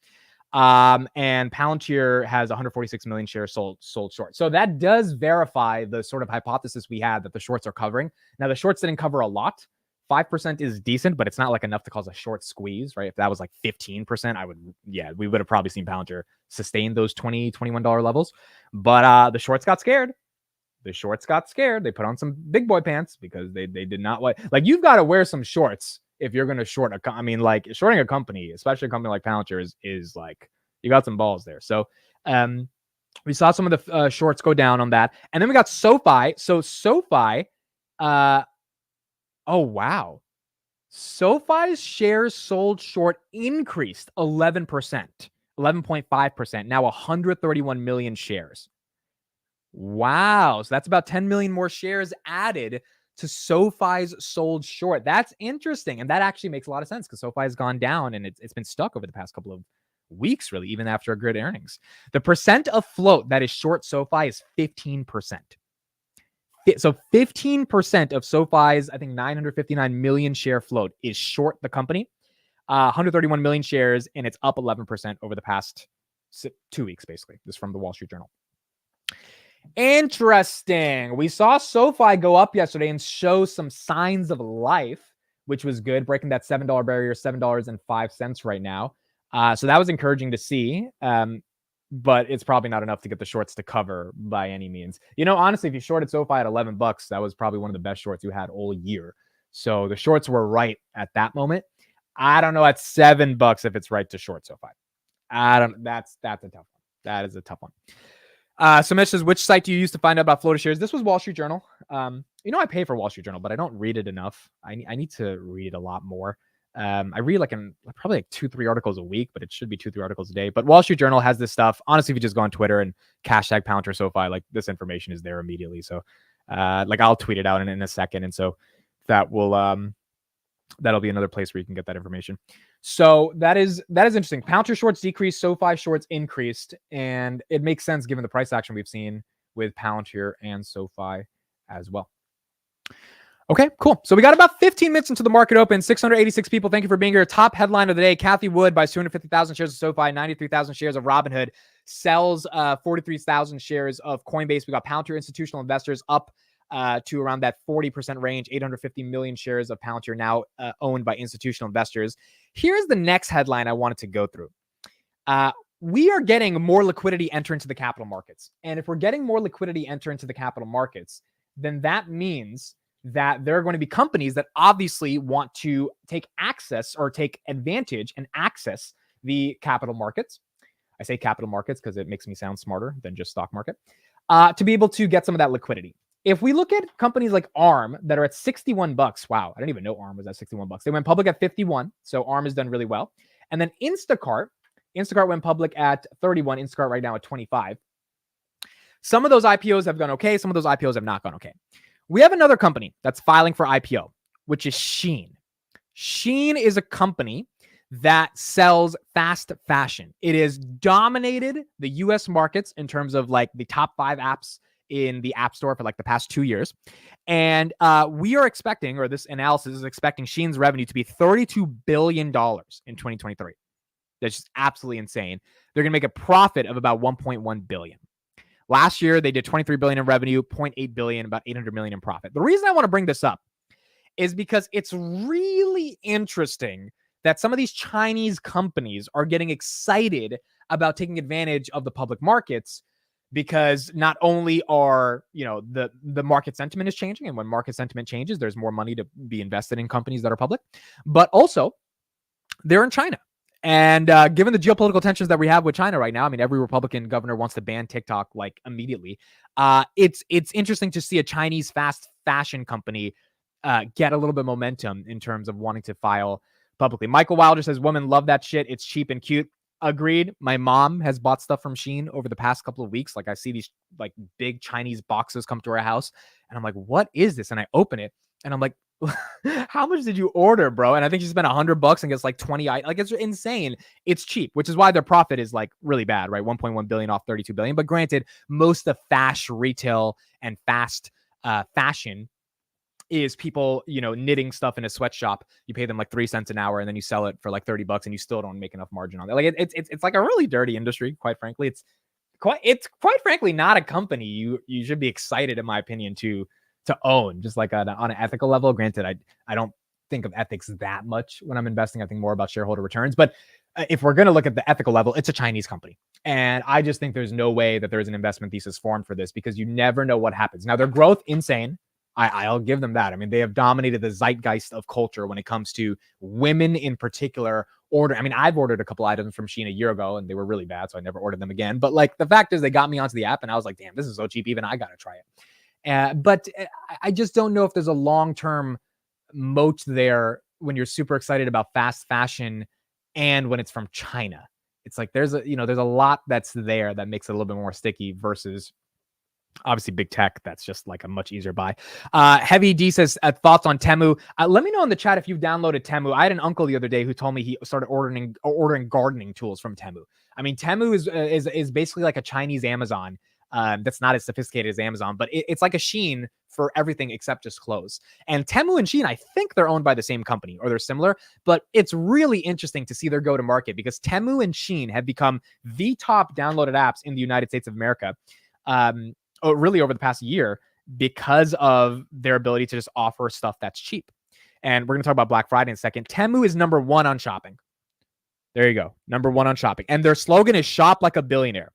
And Palantir has 146 million shares sold short. So that does verify the sort of hypothesis we had that the shorts are covering. Now, the shorts didn't cover a lot. 5% is decent, but it's not like enough to cause a short squeeze, right? If that was like 15%, we would have probably seen Palantir sustain those $20, $21 levels. But the shorts got scared. They put on some big boy pants because they did not like you've got to wear some shorts if you're going to short shorting a company, especially a company like Palantir is like, you got some balls there. So we saw some of the shorts go down on that. And then we got Sofi. So Sofi, oh, wow. SoFi's shares sold short increased 11%, 11.5%, now 131 million shares. Wow. So that's about 10 million more shares added to SoFi's sold short. That's interesting. And that actually makes a lot of sense because SoFi has gone down and it's been stuck over the past couple of weeks, really, even after good earnings. The percent of float that is short SoFi is 15%. So 15% of SoFi's, I think, 959 million share float is short the company. 131 million shares, and it's up 11% over the past 2 weeks, basically. This is from the Wall Street Journal. Interesting. We saw Sofi go up yesterday and show some signs of life, which was good, breaking that $7 barrier, $7.05 right now. So that was encouraging to see. But it's probably not enough to get the shorts to cover by any means. Honestly, if you shorted Sofi at $11, that was probably one of the best shorts you had all year. So the shorts were right at that moment. I don't know at $7 if it's right to short Sofi. That's a tough one. That is a tough one. So Mitch says, which site do you use to find out about Florida shares? This was Wall Street Journal. I pay for Wall Street Journal, but I don't read it enough. I need to read a lot more. I read probably 2-3 articles a week, but it should be 2-3 articles a day. But Wall Street Journal has this stuff. Honestly, if you just go on Twitter and hashtag Palantir Sofi, this information is there immediately. So I'll tweet it out in a second. And so that will that'll be another place where you can get that information. So that is interesting. Palantir shorts decreased, Sofi shorts increased, and it makes sense given the price action we've seen with Palantir and Sofi as well. Okay, cool. So we got about 15 minutes into the market open. 686 people. Thank you for being here. Top headline of the day: Cathie Wood buys 250,000 shares of Sofi, 93,000 shares of Robinhood, sells 43,000 shares of Coinbase. We got Palantir institutional investors up to around that 40% range. 850 million shares of Palantir now owned by institutional investors. Here's the next headline I wanted to go through. We are getting more liquidity enter into the capital markets. And if we're getting more liquidity enter into the capital markets, then that means that there are going to be companies that obviously want to take access or take advantage and access the capital markets. I say capital markets because it makes me sound smarter than just stock market, to be able to get some of that liquidity. If we look at companies like ARM that are at $61, wow, I didn't even know ARM was at $61. They went public at 51, so ARM has done really well. And then Instacart went public at 31, Instacart right now at 25. Some of those IPOs have gone okay, some of those IPOs have not gone okay. We have another company that's filing for IPO, which is Shein. Shein is a company that sells fast fashion. It has dominated the US markets in terms of the top 5 apps in the App Store for the past 2 years. And we are expecting, or this analysis is expecting, Shein's revenue to be $32 billion in 2023. That's just absolutely insane. They're going to make a profit of about $1.1 billion. Last year, they did $23 billion in revenue, $0.8 billion, about $800 million in profit. The reason I want to bring this up is because it's really interesting that some of these Chinese companies are getting excited about taking advantage of the public markets, because not only are, the market sentiment is changing, and when market sentiment changes, there's more money to be invested in companies that are public, but also they're in China. And given the geopolitical tensions that we have with China right now, every Republican governor wants to ban TikTok immediately. It's interesting to see a Chinese fast fashion company get a little bit of momentum in terms of wanting to file publicly. Michael Wilder says, women love that shit. It's cheap and cute. Agreed. My mom has bought stuff from Shein over the past couple of weeks. I see these big Chinese boxes come to our house, and I'm like, what is this? And I open it, and I'm like, how much did you order, bro? And I think she spent $100 and gets 20. It's insane. It's cheap, which is why their profit is really bad, right? 1.1 billion off 32 billion. But granted, most of fast retail and fast fashion is people, knitting stuff in a sweatshop. You pay them 3 cents an hour, and then you sell it for $30, and you still don't make enough margin on it. It's a really dirty industry, quite frankly. It's quite frankly not a company you should be excited, in my opinion, to own, just on an ethical level. Granted, I don't think of ethics that much when I'm investing. I think more about shareholder returns. But if we're going to look at the ethical level, it's a Chinese company. And I just think there's no way that there's an investment thesis formed for this, because you never know what happens. Now, their growth, insane. I'll give them that. They have dominated the zeitgeist of culture when it comes to women in particular. I've ordered a couple items from Shein a year ago, and they were really bad, so I never ordered them again. But the fact is, they got me onto the app, and I was like, damn, this is so cheap. Even I got to try it. But I just don't know if there's a long-term moat there when you're super excited about fast fashion and when it's from China. It's there's a lot that's there that makes it a little bit more sticky versus obviously big tech. That's just a much easier buy. Heavy D says, thoughts on Temu. Let me know in the chat if you've downloaded Temu. I had an uncle the other day who told me he started ordering gardening tools from Temu. Temu is basically like a Chinese Amazon. that's not as sophisticated as Amazon, but it's like a Shein for everything except just clothes. And Temu and Shein, I think they're owned by the same company or they're similar, but it's really interesting to see their go-to-market because Temu and Shein have become the top downloaded apps in the United States of America, really over the past year because of their ability to just offer stuff that's cheap. And we're going to talk about Black Friday in a second. Temu is number one on shopping. There you go. Number one on shopping. And their slogan is shop like a billionaire.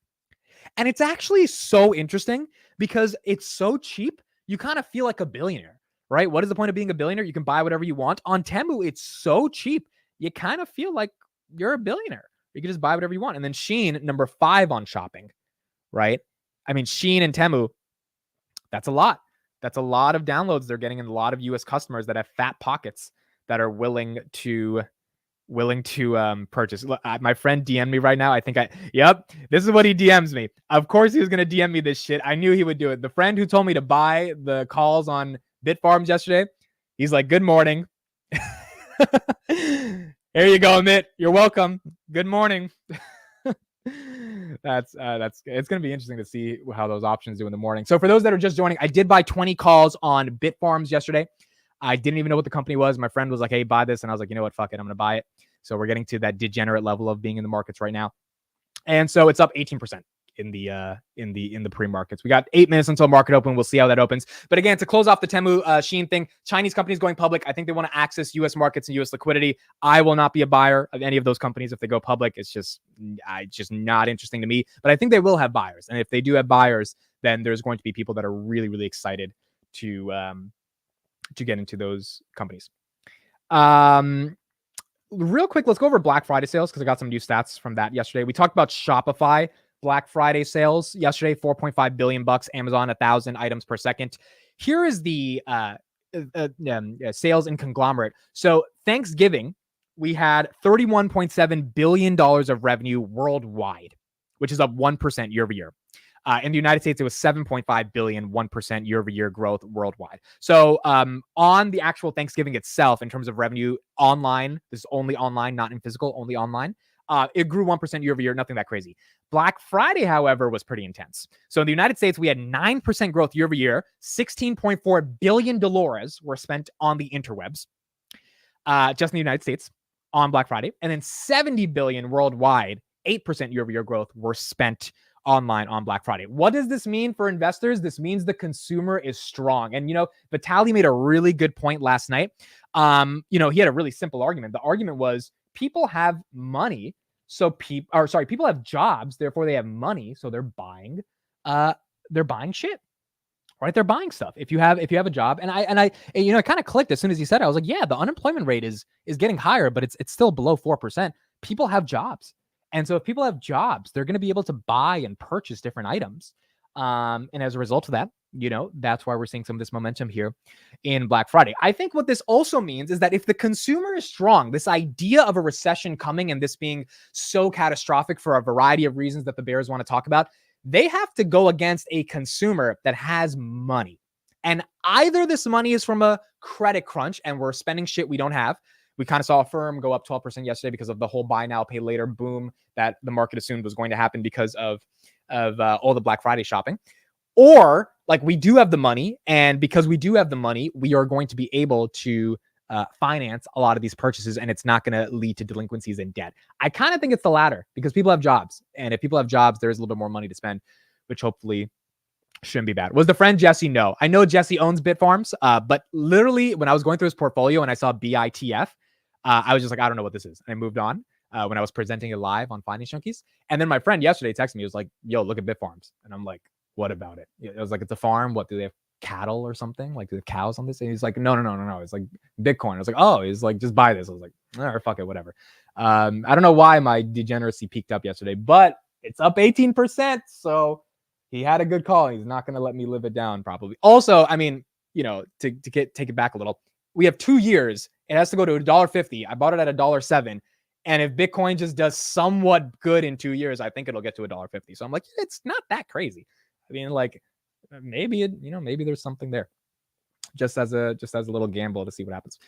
And it's actually so interesting because it's so cheap. You kind of feel like a billionaire, right? What is the point of being a billionaire? You can buy whatever you want. On Temu, it's so cheap. You kind of feel like you're a billionaire. You can just buy whatever you want. And then Shein, number 5 on shopping, right? I mean, Shein and Temu, that's a lot. That's a lot of downloads they're getting and a lot of US customers that have fat pockets that are willing to purchase. Look, my friend DM'd me right now. This is what he DMs me. Of course he was going to DM me this shit. I knew he would do it. The friend who told me to buy the calls on Bitfarms yesterday, he's like, good morning. Here you go, Amit. You're welcome. Good morning. That's it's going to be interesting to see how those options do in the morning. So for those that are just joining, I did buy 20 calls on Bitfarms yesterday. I didn't even know what the company was. My friend was like, hey, buy this. And I was like, you know what? Fuck it. I'm going to buy it. So we're getting to that degenerate level of being in the markets right now. And so it's up 18% in the pre-markets. We got 8 minutes until market open. We'll see how that opens. But again, to close off the Temu Shein thing, Chinese companies going public. I think they want to access US markets and US liquidity. I will not be a buyer of any of those companies if they go public. It's just not interesting to me. But I think they will have buyers. And if they do have buyers, then there's going to be people that are really, really excited to get into those companies. Real quick, let's go over Black Friday sales because I got some new stats from that yesterday. We talked about Shopify Black Friday sales yesterday, $4.5 billion, Amazon 1,000 items per second. Here is the sales in conglomerate. So Thanksgiving, we had $31.7 billion of revenue worldwide, which is up 1% year over year. In the United States, it was 7.5 billion, 1% year over year growth worldwide. So on the actual Thanksgiving itself, in terms of revenue online, this is only online, not in physical, only online. It grew 1% year over year, nothing that crazy. Black Friday, however, was pretty intense. So in the United States, we had 9% growth year over year. $16.4 billion were spent on the interwebs, just in the United States on Black Friday. And then 70 billion worldwide, 8% year over year growth were spent online on Black Friday. What does this mean for investors? This means the consumer is strong. And, Vitaly made a really good point last night. He had a really simple argument. The argument was people have money. So people have jobs, therefore they have money. So they're buying shit, right? They're buying stuff. If you have a job, and I it kind of clicked as soon as he said it. I was like, yeah, the unemployment rate is getting higher, but it's still below 4%. People have jobs. And so if people have jobs, they're going to be able to buy and purchase different items. And as a result of that, that's why we're seeing some of this momentum here in Black Friday. I think what this also means is that if the consumer is strong, this idea of a recession coming and this being so catastrophic for a variety of reasons that the bears want to talk about, they have to go against a consumer that has money. And either this money is from a credit crunch and we're spending shit we don't have. We kind of saw a firm go up 12% yesterday because of the whole buy now, pay later boom that the market assumed was going to happen because of all the Black Friday shopping. Or like we do have the money, and because we do have the money, we are going to be able to finance a lot of these purchases, and it's not going to lead to delinquencies and debt. I kind of think it's the latter because people have jobs, and if people have jobs, there is a little bit more money to spend, which hopefully shouldn't be bad. Was the friend Jesse? No. I know Jesse owns Bitfarms, but literally when I was going through his portfolio and I saw BITF, I was just like, I don't know what this is. And I moved on when I was presenting it live on Finance Junkies. And then my friend yesterday texted me. He was like, yo, look at Bitfarms. And I'm like, what about it? It was like, it's a farm. What, do they have cattle or something? Like, do they have cows on this? And he's like, no. It's like Bitcoin. I was like, oh, he's like, just buy this. I was like, all right, fuck it, whatever. I don't know why my degeneracy peaked up yesterday, but it's up 18%. So he had a good call. He's not going to let me live it down probably. Also, I mean, to take it back a little, we have 2 years. It has to go to $1.50. I bought it at $1.07. And if Bitcoin just does somewhat good in 2 years, I think it'll get to $1.50. So I'm like, it's not that crazy. I mean, like maybe maybe there's something there. Just as a little gamble to see what happens.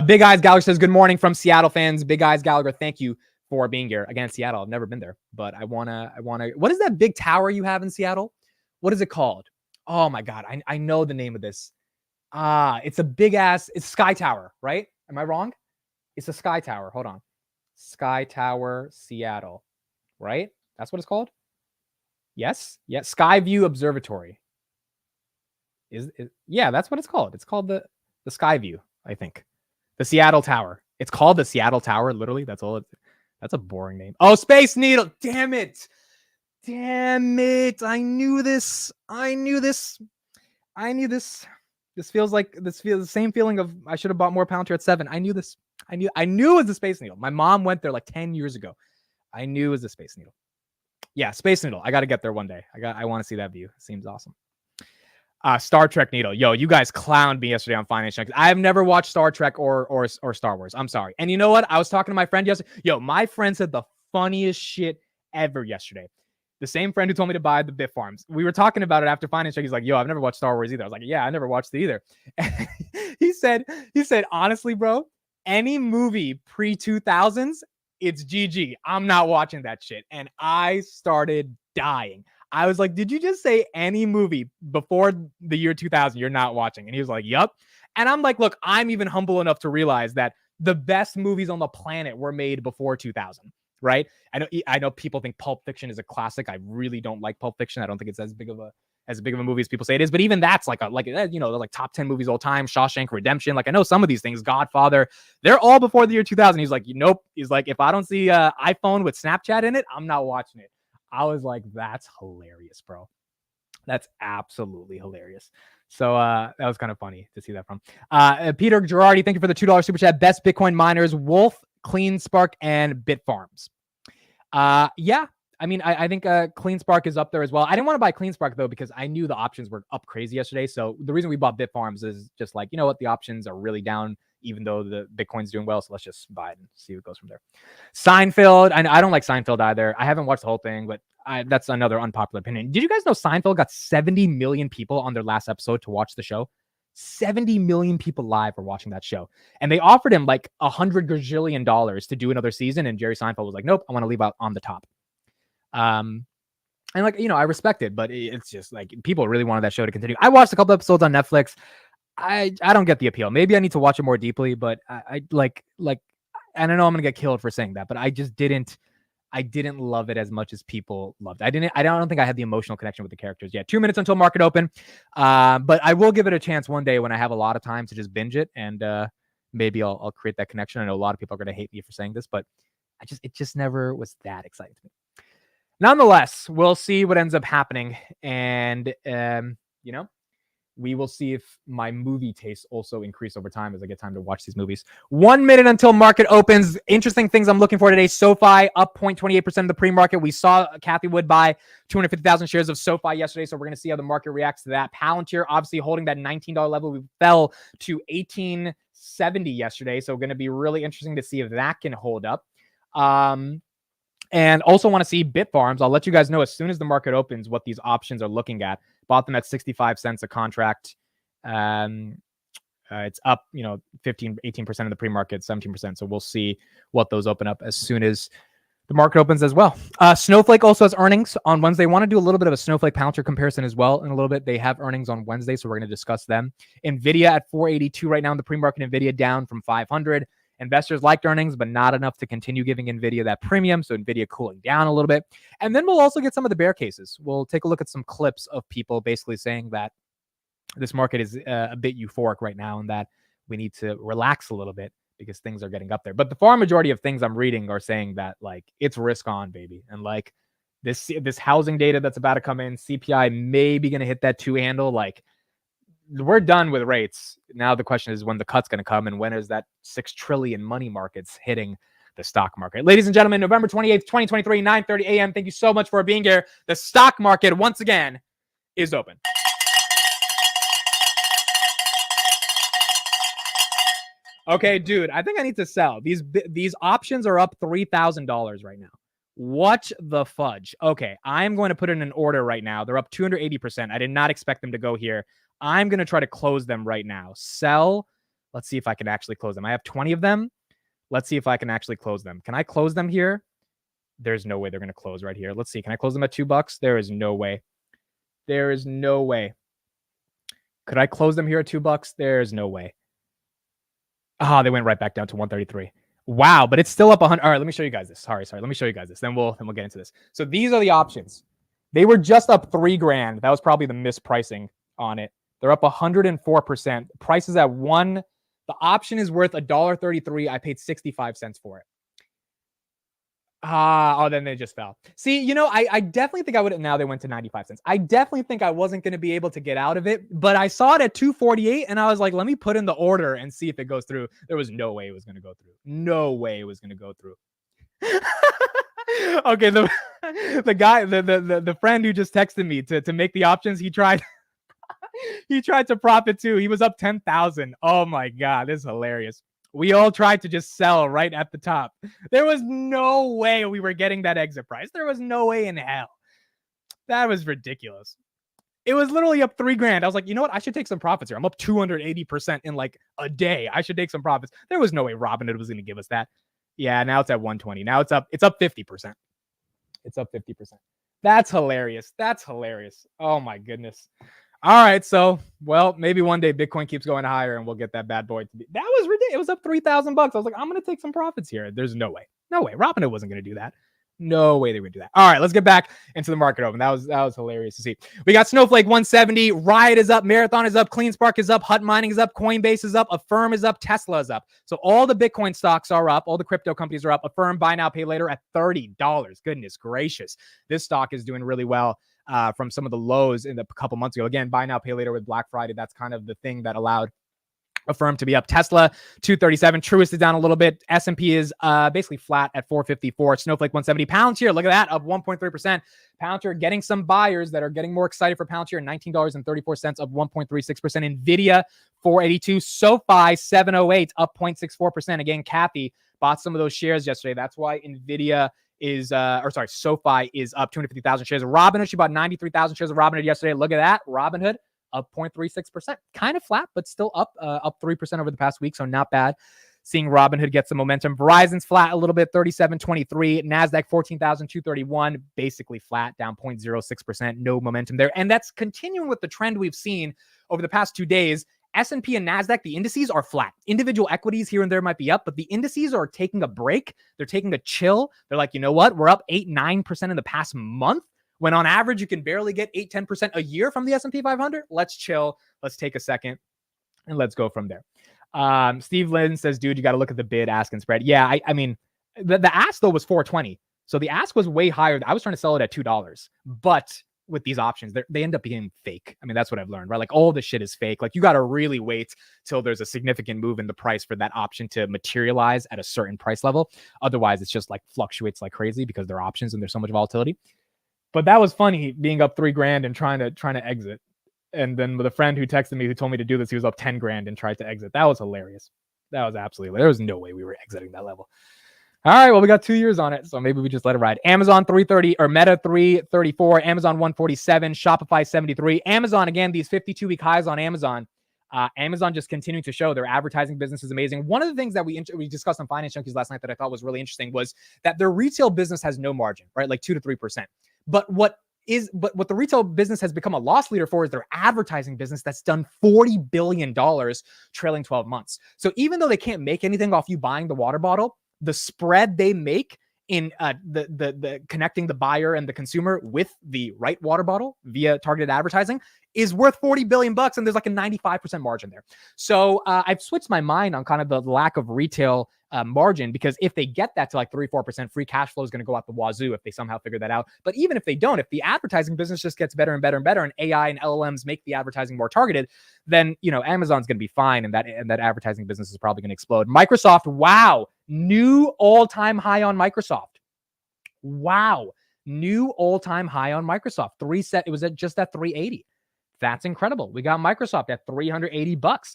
Big Eyes Gallagher says, good morning from Seattle fans. Big Eyes Gallagher, thank you for being here. Again, Seattle, I've never been there, but I wanna. What is that big tower you have in Seattle? What is it called? Oh my God. I know the name of this. It's a big ass, it's Sky Tower, right? Am I wrong? It's a Sky Tower. Hold on. Sky Tower, Seattle, right? That's what it's called? Yes. Yes. Skyview Observatory. Yeah, that's what it's called. It's called the Skyview, I think. The Seattle Tower. It's called the Seattle Tower, literally. That's all that's a boring name. Oh, Space Needle. Damn it. I knew this. This feels the same feeling of I should have bought more Palantir at 7. I knew this. I knew it was the Space Needle. My mom went there like 10 years ago. I knew it was the Space Needle. Yeah, Space Needle. I got to get there one day. I want to see that view. It seems awesome. Star Trek Needle. Yo, you guys clowned me yesterday on Finance Check. I have never watched Star Trek or Star Wars. I'm sorry. And you know what? I was talking to my friend yesterday. Yo, my friend said the funniest shit ever yesterday. The same friend who told me to buy the Bit Farms. We were talking about it after Finance Check. He's like, yo, I've never watched Star Wars either. I was like, yeah, I never watched it either. he said, honestly, bro, any movie pre-2000s, it's GG. I'm not watching that shit. And I started dying. I was like, did you just say any movie before the year 2000 you're not watching? And he was like, yup. And I'm like, look, I'm even humble enough to realize that the best movies on the planet were made before 2000, right? I know people think Pulp Fiction is a classic. I really don't like Pulp Fiction. I don't think it's as big of a movie as people say it is. But even that's like top 10 movies all time. Shawshank Redemption. Like I know some of these things. Godfather. They're all before the year 2000. He's like, nope. He's like, if I don't see iPhone with Snapchat in it, I'm not watching it. I was like, that's hilarious, bro. That's absolutely hilarious. So that was kind of funny to see that from. Peter Girardi, thank you for the $2 super chat. Best Bitcoin miners, Wolf, Clean Spark, and Bit Farms. Yeah. I mean, I think Clean Spark is up there as well. I didn't want to buy Clean Spark, though, because I knew the options were up crazy yesterday. So the reason we bought Bit Farms is just like, you know what? The options are really down, even though the Bitcoin's doing well. So let's just buy it and see what goes from there. Seinfeld. I don't like Seinfeld either. I haven't watched the whole thing, but that's another unpopular opinion. Did you guys know Seinfeld got 70 million people on their last episode to watch the show? 70 million people live were watching that show. And they offered him like $100 gajillion to do another season. And Jerry Seinfeld was like, nope, I want to leave out on the top. And like, I respect it, but it's just like people really wanted that show to continue. I watched a couple episodes on Netflix. I don't get the appeal. Maybe I need to watch it more deeply, but I like, and I know I'm going to get killed for saying that, but I just didn't love it as much as people loved it. I don't think I had the emotional connection with the characters yet. 2 minutes until market open. But I will give it a chance one day when I have a lot of time to just binge it. And maybe I'll create that connection. I know a lot of people are going to hate me for saying this, but it just never was that exciting to me. Nonetheless, we'll see what ends up happening. And, we will see if my movie tastes also increase over time as I get time to watch these movies. 1 minute until market opens. Interesting things I'm looking for today. Sofi up 0.28% of the pre-market. We saw Cathie Wood buy 250,000 shares of Sofi yesterday, so we're going to see how the market reacts to that. Palantir obviously holding that $19 level. We fell to $18.70 yesterday, so going to be really interesting to see if that can hold up. And also want to see Bit Farms. I'll let you guys know as soon as the market opens what these options are looking at. Bought them at 65 cents a contract. It's up, 18% of the pre-market, 17%. So we'll see what those open up as soon as the market opens as well. Snowflake also has earnings on Wednesday. Want to do a little bit of a Snowflake Palantir comparison as well in a little bit. They have earnings on Wednesday, so we're going to discuss them. NVIDIA at 482 right now in the pre-market. NVIDIA down from 500. Investors liked earnings, but not enough to continue giving NVIDIA that premium. So NVIDIA cooling down a little bit. And then we'll also get some of the bear cases. We'll take a look at some clips of people basically saying that this market is a bit euphoric right now and that we need to relax a little bit because things are getting up there. But the far majority of things I'm reading are saying that like it's risk on, baby. And like this housing data that's about to come in, CPI may be going to hit that 2 handle. Like we're done with rates. Now the question is when the cut's going to come and when is that 6 trillion money markets hitting the stock market. Ladies and gentlemen, November 28th, 2023, 9:30 a.m. Thank you so much for being here. The stock market once again is open. Okay, dude, I think I need to sell. These options are up $3,000 right now. What the fudge? Okay, I'm going to put in an order right now. They're up 280%. I did not expect them to go here. I'm going to try to close them right now. Sell. Let's see if I can actually close them. I have 20 of them. Let's see if I can actually close them. Can I close them here? There's no way they're going to close right here. Let's see. Can I close them at $2? There is no way. There is no way. Could I close them here at $2? There's no way. They went right back down to 133. Wow, but it's still up 100. All right, let me show you guys this. Sorry. Let me show you guys this. Then we'll get into this. So these are the options. They were just up $3,000. That was probably the mispricing on it. They're up 104%. Price is at $1. The option is worth $1.33. I paid 65 cents for it. Then they just fell. See, I definitely think I would. Now they went to 95 cents. I definitely think I wasn't going to be able to get out of it, but I saw it at 248 and I was like, let me put in the order and see if it goes through. There was no way it was going to go through. No way it was going to go through. Okay, the guy, the friend who just texted me to make the options, he tried to profit too. He was up 10,000. Oh my God, this is hilarious. We all tried to just sell right at the top. There was no way we were getting that exit price. There was no way in hell. That was ridiculous. It was literally up $3,000. I was like, you know what? I should take some profits here. I'm up 280% in like a day. I should take some profits. There was no way Robinhood was going to give us that. Yeah, now it's at 120. Now it's up 50%. It's up 50%. That's hilarious. That's hilarious. Oh my goodness. All right, so, well, maybe one day Bitcoin keeps going higher and we'll get that bad boy to be. That was ridiculous. It was up $3,000. I was like, I'm going to take some profits here. There's no way. No way. Robinhood wasn't going to do that. No way they would do that. All right, let's get back into the market open. That was hilarious to see. We got Snowflake 170, Riot is up, Marathon is up, CleanSpark is up, Hut Mining is up, Coinbase is up, Affirm is up, Tesla is up. So all the Bitcoin stocks are up. All the crypto companies are up. Affirm, buy now, pay later at $30. Goodness gracious. This stock is doing really well. From some of the lows in a couple months ago. Again, buy now, pay later with Black Friday. That's kind of the thing that allowed Affirm to be up. Tesla 237. Truist is down a little bit. S&P is basically flat at 454. Snowflake 170. Palantir, look at that, up 1.3%. Palantir getting some buyers that are getting more excited for Palantir. $19.34, up 1.36%. Nvidia 482. Sofi 708, up 0.64%. Again, Cathie bought some of those shares yesterday. That's why Nvidia Sofi is up 250,000 shares of Robinhood. She bought 93,000 shares of Robinhood yesterday. Look at that. Robinhood up 0.36%. Kind of flat, but still up 3% over the past week. So not bad. Seeing Robinhood get some momentum. Verizon's flat a little bit, 37.23. NASDAQ 14,231, basically flat, down 0.06%. No momentum there. And that's continuing with the trend we've seen over the past 2 days. S&P and NASDAQ, the indices are flat. Individual equities here and there might be up, but the indices are taking a break. They're taking a chill. They're like, you know what? We're up 8-9% in the past month, when on average you can barely get 8-10% a year from the S&P 500. Let's chill. Let's take a second and let's go from there. Steve Lynn says, dude, you got to look at the bid, ask, and spread. Yeah, I mean, the ask though was 420. So the ask was way higher. I was trying to sell it at $2, but with these options, they end up being fake. I mean, that's what I've learned, right? Like all this shit is fake. Like you got to really wait till there's a significant move in the price for that option to materialize at a certain price level. Otherwise, it's just like fluctuates like crazy because they're options and there's so much volatility. But that was funny, being up $3,000 and trying to exit. And then with a friend who texted me, who told me to do this, he was up $10,000 and tried to exit. That was hilarious. That was absolutely, there was no way we were exiting that level. All right, well, we got 2 years on it, so maybe we just let it ride. Amazon 330 or Meta 334, Amazon 147, Shopify 73. Amazon, again, these 52-week highs on Amazon. Amazon just continuing to show their advertising business is amazing. One of the things that we discussed on Finance Junkies last night that I thought was really interesting was that their retail business has no margin, right? Like 2 to 3%. But what the retail business has become a loss leader for is their advertising business that's done $40 billion trailing 12 months. So even though they can't make anything off you buying the water bottle, the spread they make in the connecting the buyer and the consumer with the right water bottle via targeted advertising is worth $40 billion, and there's like a 95% margin there. So I've switched my mind on kind of the lack of retail margin, because if they get that to like 3-4%, free cash flow is going to go out the wazoo if they somehow figure that out. But even if they don't, if the advertising business just gets better and better and better, and AI and LLMs make the advertising more targeted, then Amazon's going to be fine, and that advertising business is probably going to explode. Microsoft, wow, new all-time high on Microsoft. Wow, new all-time high on Microsoft. It was just at 380. That's incredible. We got Microsoft at $380.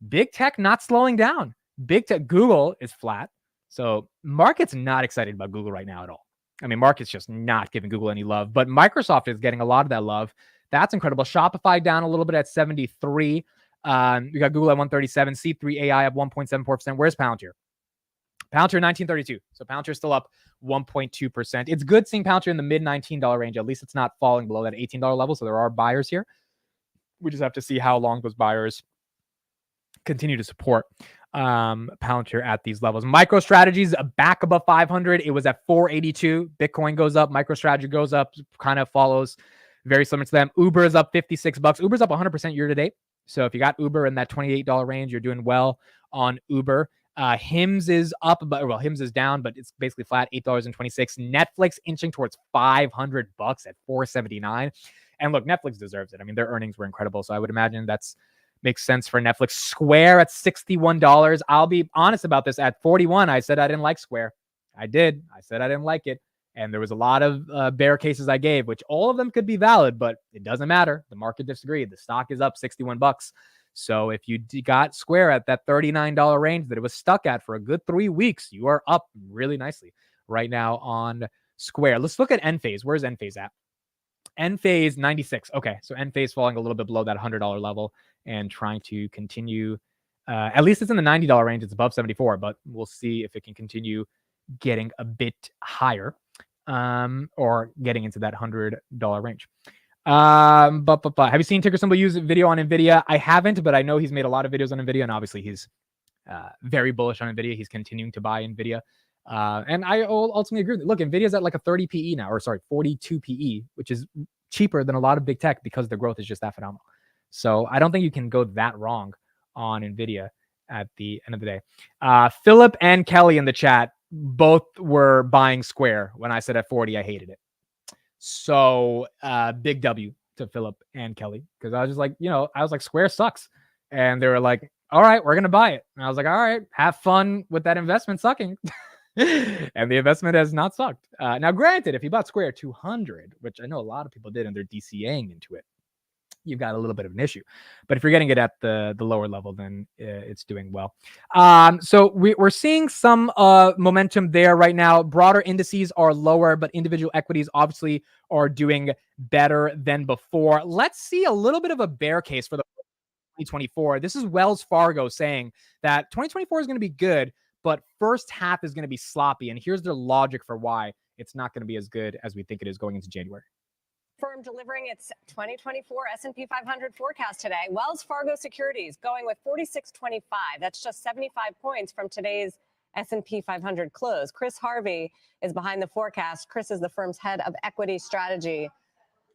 Big tech not slowing down. Big tech, Google is flat. So market's not excited about Google right now at all. I mean, market's just not giving Google any love, but Microsoft is getting a lot of that love. That's incredible. Shopify down a little bit at 73. We got Google at 137, C3 AI up 1.74%. Where's Palantir? Palantir 1932. So Palantir still up 1.2%. It's good seeing Palantir in the mid $19 range. At least it's not falling below that $18 level. So there are buyers here. We just have to see how long those buyers continue to support Palantir at these levels. MicroStrategy's back above 500. It was at 482. Bitcoin goes up. MicroStrategy goes up. Kind of follows very similar to them. Uber is up $56. Uber's up 100% year to date. So if you got Uber in that $28 range, you're doing well on Uber. Hims is up, but Hims is down, but it's basically flat, $8.26. Netflix inching towards $500 at $4.79. And look, Netflix deserves it. I mean, their earnings were incredible, so I would imagine that's makes sense for Netflix. Square at $61. I'll be honest about this. At 41, I said I didn't like Square. I did. I said I didn't like it. And there was a lot of bear cases I gave, which all of them could be valid, but it doesn't matter. The market disagreed. The stock is up $61. So if you got Square at that $39 range that it was stuck at for a good 3 weeks, you are up really nicely right now on Square. Let's look at Enphase. Where's Enphase at? Enphase 96. Okay, so Enphase falling a little bit below that $100 level and trying to continue. At least it's in the $90 range. It's above 74, but we'll see if it can continue getting a bit higher or getting into that $100 range. But have you seen ticker symbol use video on NVIDIA? I haven't, but I know he's made a lot of videos on NVIDIA, and obviously he's very bullish on NVIDIA. He's continuing to buy NVIDIA. And I ultimately agree with it. Look, NVIDIA's at like a 30 PE now, or sorry, 42 PE, which is cheaper than a lot of big tech because the growth is just that phenomenal. So I don't think you can go that wrong on NVIDIA at the end of the day. Philip and Kelly in the chat both were buying Square when I said at 40, I hated it. So big W to Philip and Kelly, because I was just like, I was like, Square sucks. And they were like, all right, we're going to buy it. And I was like, all right, have fun with that investment sucking. And the investment has not sucked. Now, granted, if you bought Square 200, which I know a lot of people did, and they're DCAing into it, you've got a little bit of an issue. But if you're getting it at the lower level, then it's doing well. So we're seeing some momentum there right now. Broader indices are lower, but individual equities obviously are doing better than before. Let's see a little bit of a bear case for the 2024. This is Wells Fargo saying that 2024 is going to be good, but first half is going to be sloppy. And here's their logic for why it's not going to be as good as we think it is going into January. Firm delivering its 2024 S&P 500 forecast today. Wells Fargo Securities going with 46.25. That's just 75 points from today's S&P 500 close. Chris Harvey is behind the forecast. Chris is the firm's head of equity strategy.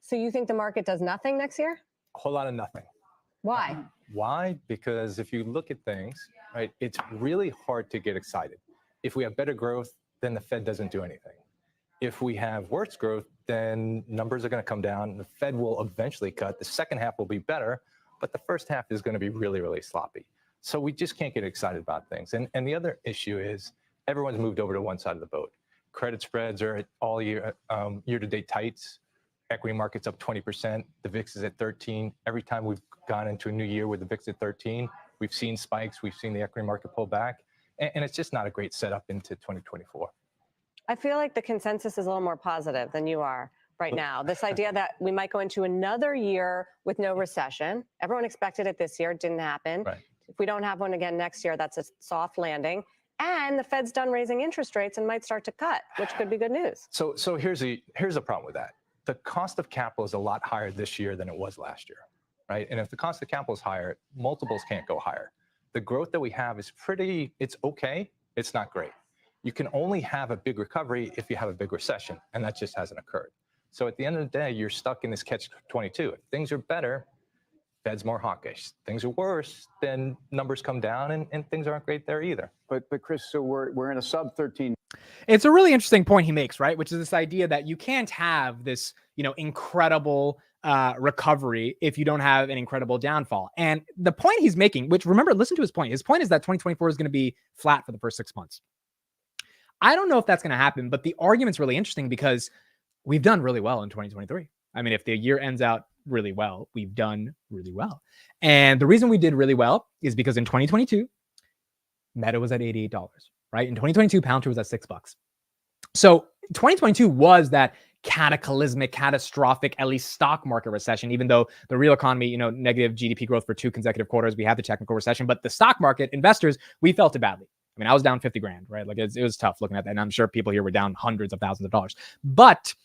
So you think the market does nothing next year? A whole lot of nothing. Why? Why? Because if you look at things, right, it's really hard to get excited. If we have better growth, then the Fed doesn't do anything. If we have worse growth, then numbers are going to come down. The Fed will eventually cut. The second half will be better, but the first half is going to be really, really sloppy. So we just can't get excited about things. And the other issue is everyone's moved over to one side of the boat. Credit spreads are at all year-to-date tights. Equity market's up 20%. The VIX is at 13. Every time we've gone into a new year with the VIX at 13, we've seen spikes. We've seen the equity market pull back. And it's just not a great setup into 2024. I feel like the consensus is a little more positive than you are right now. This idea that we might go into another year with no recession. Everyone expected it this year. It didn't happen. Right. If we don't have one again next year, that's a soft landing. And the Fed's done raising interest rates and might start to cut, which could be good news. So here's a problem with that. The cost of capital is a lot higher this year than it was last year, right? And if the cost of capital is higher, multiples can't go higher. The growth that we have is it's okay. It's not great. You can only have a big recovery if you have a big recession, and that just hasn't occurred. So at the end of the day, you're stuck in this catch-22. If things are better, Fed's more hawkish. Things are worse, then numbers come down, and things aren't great there either. But Chris, so we're in a sub 13. It's a really interesting point he makes, right? Which is this idea that you can't have this, incredible recovery if you don't have an incredible downfall. And the point he's making, which remember, listen to his point. His point is that 2024 is going to be flat for the first 6 months. I don't know if that's going to happen, but the argument's really interesting because we've done really well in 2023. I mean, if the year ends out really well, we've done really well. And the reason we did really well is because in 2022, Meta was at $88, right? In 2022, Palantir was at $6. So 2022 was that cataclysmic, catastrophic, at least stock market recession, even though the real economy, negative GDP growth for 2 consecutive quarters, we had the technical recession, but the stock market investors, we felt it badly. I mean, I was down 50 grand, right? Like it was tough looking at that. And I'm sure people here were down hundreds of thousands of dollars, but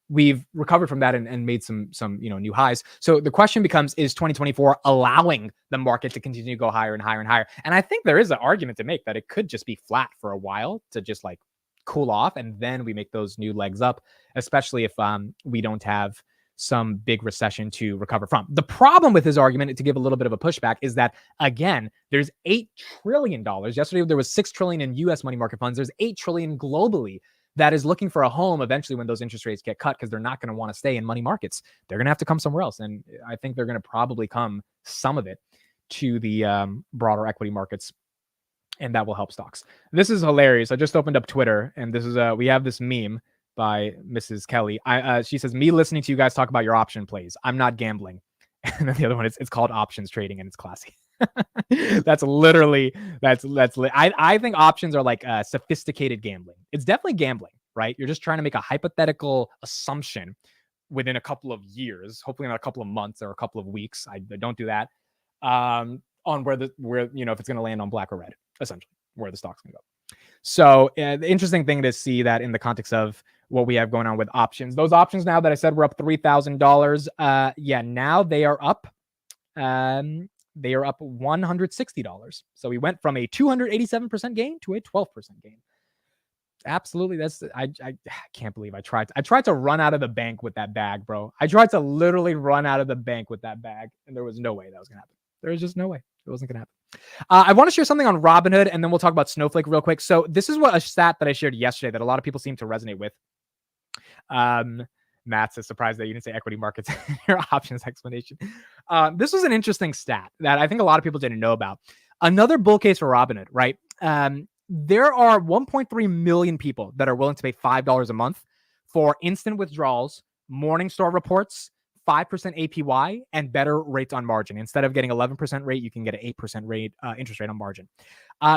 we've recovered from that and made some new highs. So the question becomes, is 2024 allowing the market to continue to go higher and higher and higher? And I think there is an argument to make that it could just be flat for a while to just like cool off, and then we make those new legs up, especially if we don't have some big recession to recover from. The problem with his argument, to give a little bit of a pushback, is that, again, there's $8 trillion. Yesterday, there was $6 trillion in US money market funds. There's $8 trillion globally that is looking for a home eventually when those interest rates get cut, because they're not going to want to stay in money markets. They're going to have to come somewhere else. And I think they're going to probably come, some of it, to the broader equity markets, and that will help stocks. This is hilarious. I just opened up Twitter, and this is we have this meme by Mrs. Kelly. She says, "Me listening to you guys talk about your option plays. I'm not gambling." And then the other one, it's called options trading, and it's classy. That's literally I think options are like sophisticated gambling. It's definitely gambling, right? You're just trying to make a hypothetical assumption within a couple of years, hopefully not a couple of months or a couple of weeks. I don't do that. On where if it's going to land on black or red, essentially where the stock's going to go. So the interesting thing to see that in the context of what we have going on with options. Those options now that I said were up $3,000. Now they are up. They are up $160. So we went from a 287% gain to a 12% gain. Absolutely. I can't believe I tried to run out of the bank with that bag, bro. I tried to literally run out of the bank with that bag, and there was no way that was going to happen. There was just no way. It wasn't going to happen. I want to share something on Robinhood, and then we'll talk about Snowflake real quick. So this is a stat that I shared yesterday that a lot of people seem to resonate with. Matt's is surprised that you didn't say equity markets in your options explanation. This was an interesting stat that I think a lot of people didn't know about. Another bull case for Robinhood, right? There are 1.3 million people that are willing to pay $5 a month for instant withdrawals, Morningstar reports, 5% APY, and better rates on margin. Instead of getting 11% rate, you can get an 8% rate interest rate on margin.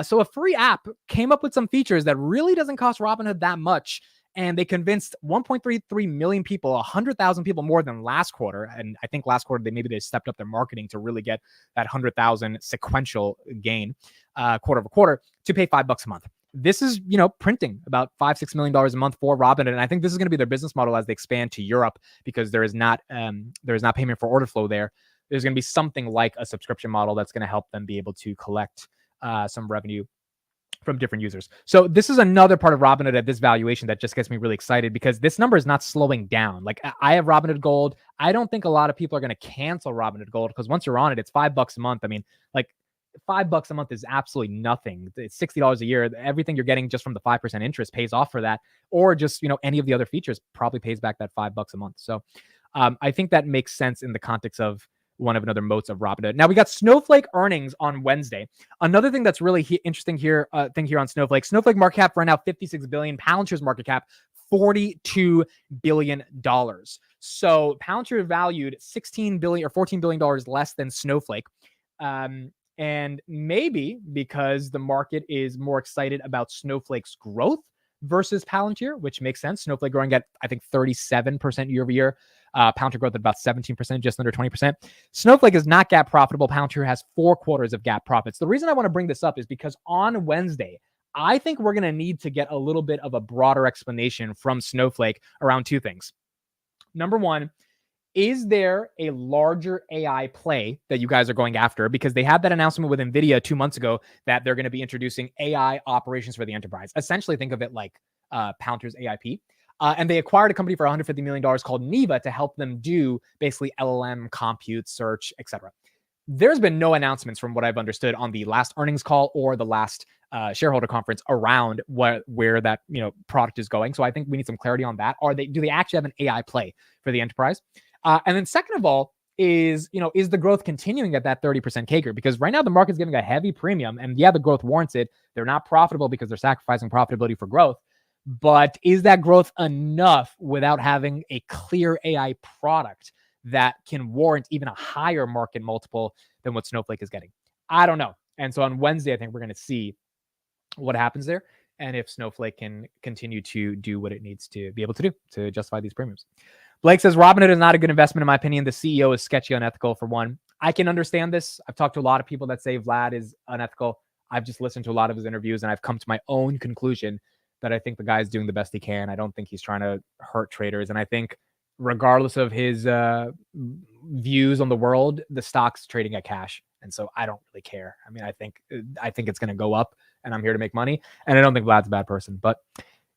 So a free app came up with some features that really doesn't cost Robinhood that much. And they convinced 1.33 million people, 100,000 people more than last quarter. And I think last quarter, they stepped up their marketing to really get that 100,000 sequential gain quarter over quarter to pay $5 a month. This is, printing about $5-6 million a month for Robinhood. And I think this is going to be their business model as they expand to Europe, because there is not payment for order flow there. There's going to be something like a subscription model that's going to help them be able to collect some revenue from different users. So this is another part of Robinhood at this valuation that just gets me really excited, because this number is not slowing down. Like, I have Robinhood Gold. I don't think a lot of people are going to cancel Robinhood Gold, because once you're on it, it's $5 a month. I mean, like, $5 a month is absolutely nothing. It's $60 a year. Everything you're getting just from the 5% interest pays off for that, or just, any of the other features probably pays back that $5 a month. So I think that makes sense in the context of one of another moats of Robinhood. Now we got Snowflake earnings on Wednesday. Another thing that's really interesting here, on Snowflake. Snowflake market cap right now $56 billion. Palantir's market cap $42 billion. So Palantir valued $16 billion or $14 billion less than Snowflake. And maybe because the market is more excited about Snowflake's growth versus Palantir, which makes sense. Snowflake growing at, I think, 37% year over year. Palantir growth at about 17%, just under 20%. Snowflake is not GAAP profitable. Palantir has 4 quarters of GAAP profits. The reason I want to bring this up is because on Wednesday, I think we're going to need to get a little bit of a broader explanation from Snowflake around 2 things. Number one, is there a larger AI play that you guys are going after? Because they had that announcement with NVIDIA 2 months ago that they're going to be introducing AI operations for the enterprise. Essentially, think of it like Palantir's AIP. And they acquired a company for $150 million called Neva to help them do basically LLM, compute, search, etc. There's been no announcements from what I've understood on the last earnings call or the last shareholder conference around where that product is going. So I think we need some clarity on that. Do they actually have an AI play for the enterprise? And then second of all, is the growth continuing at that 30% CAGR? Because right now the market's giving a heavy premium, and the growth warrants it. They're not profitable because they're sacrificing profitability for growth. But is that growth enough without having a clear AI product that can warrant even a higher market multiple than what Snowflake is getting? I don't know. And so on Wednesday, I think we're going to see what happens there, and if Snowflake can continue to do what it needs to be able to do to justify these premiums. Blake says, Robinhood is not a good investment, in my opinion. The CEO is sketchy, unethical, for one. I can understand this. I've talked to a lot of people that say Vlad is unethical. I've just listened to a lot of his interviews and I've come to my own conclusion that I think the guy's doing the best he can. I don't think he's trying to hurt traders. And I think regardless of his views on the world, the stock's trading at cash. And so I don't really care. I mean, I think it's going to go up and I'm here to make money. And I don't think Vlad's a bad person. But,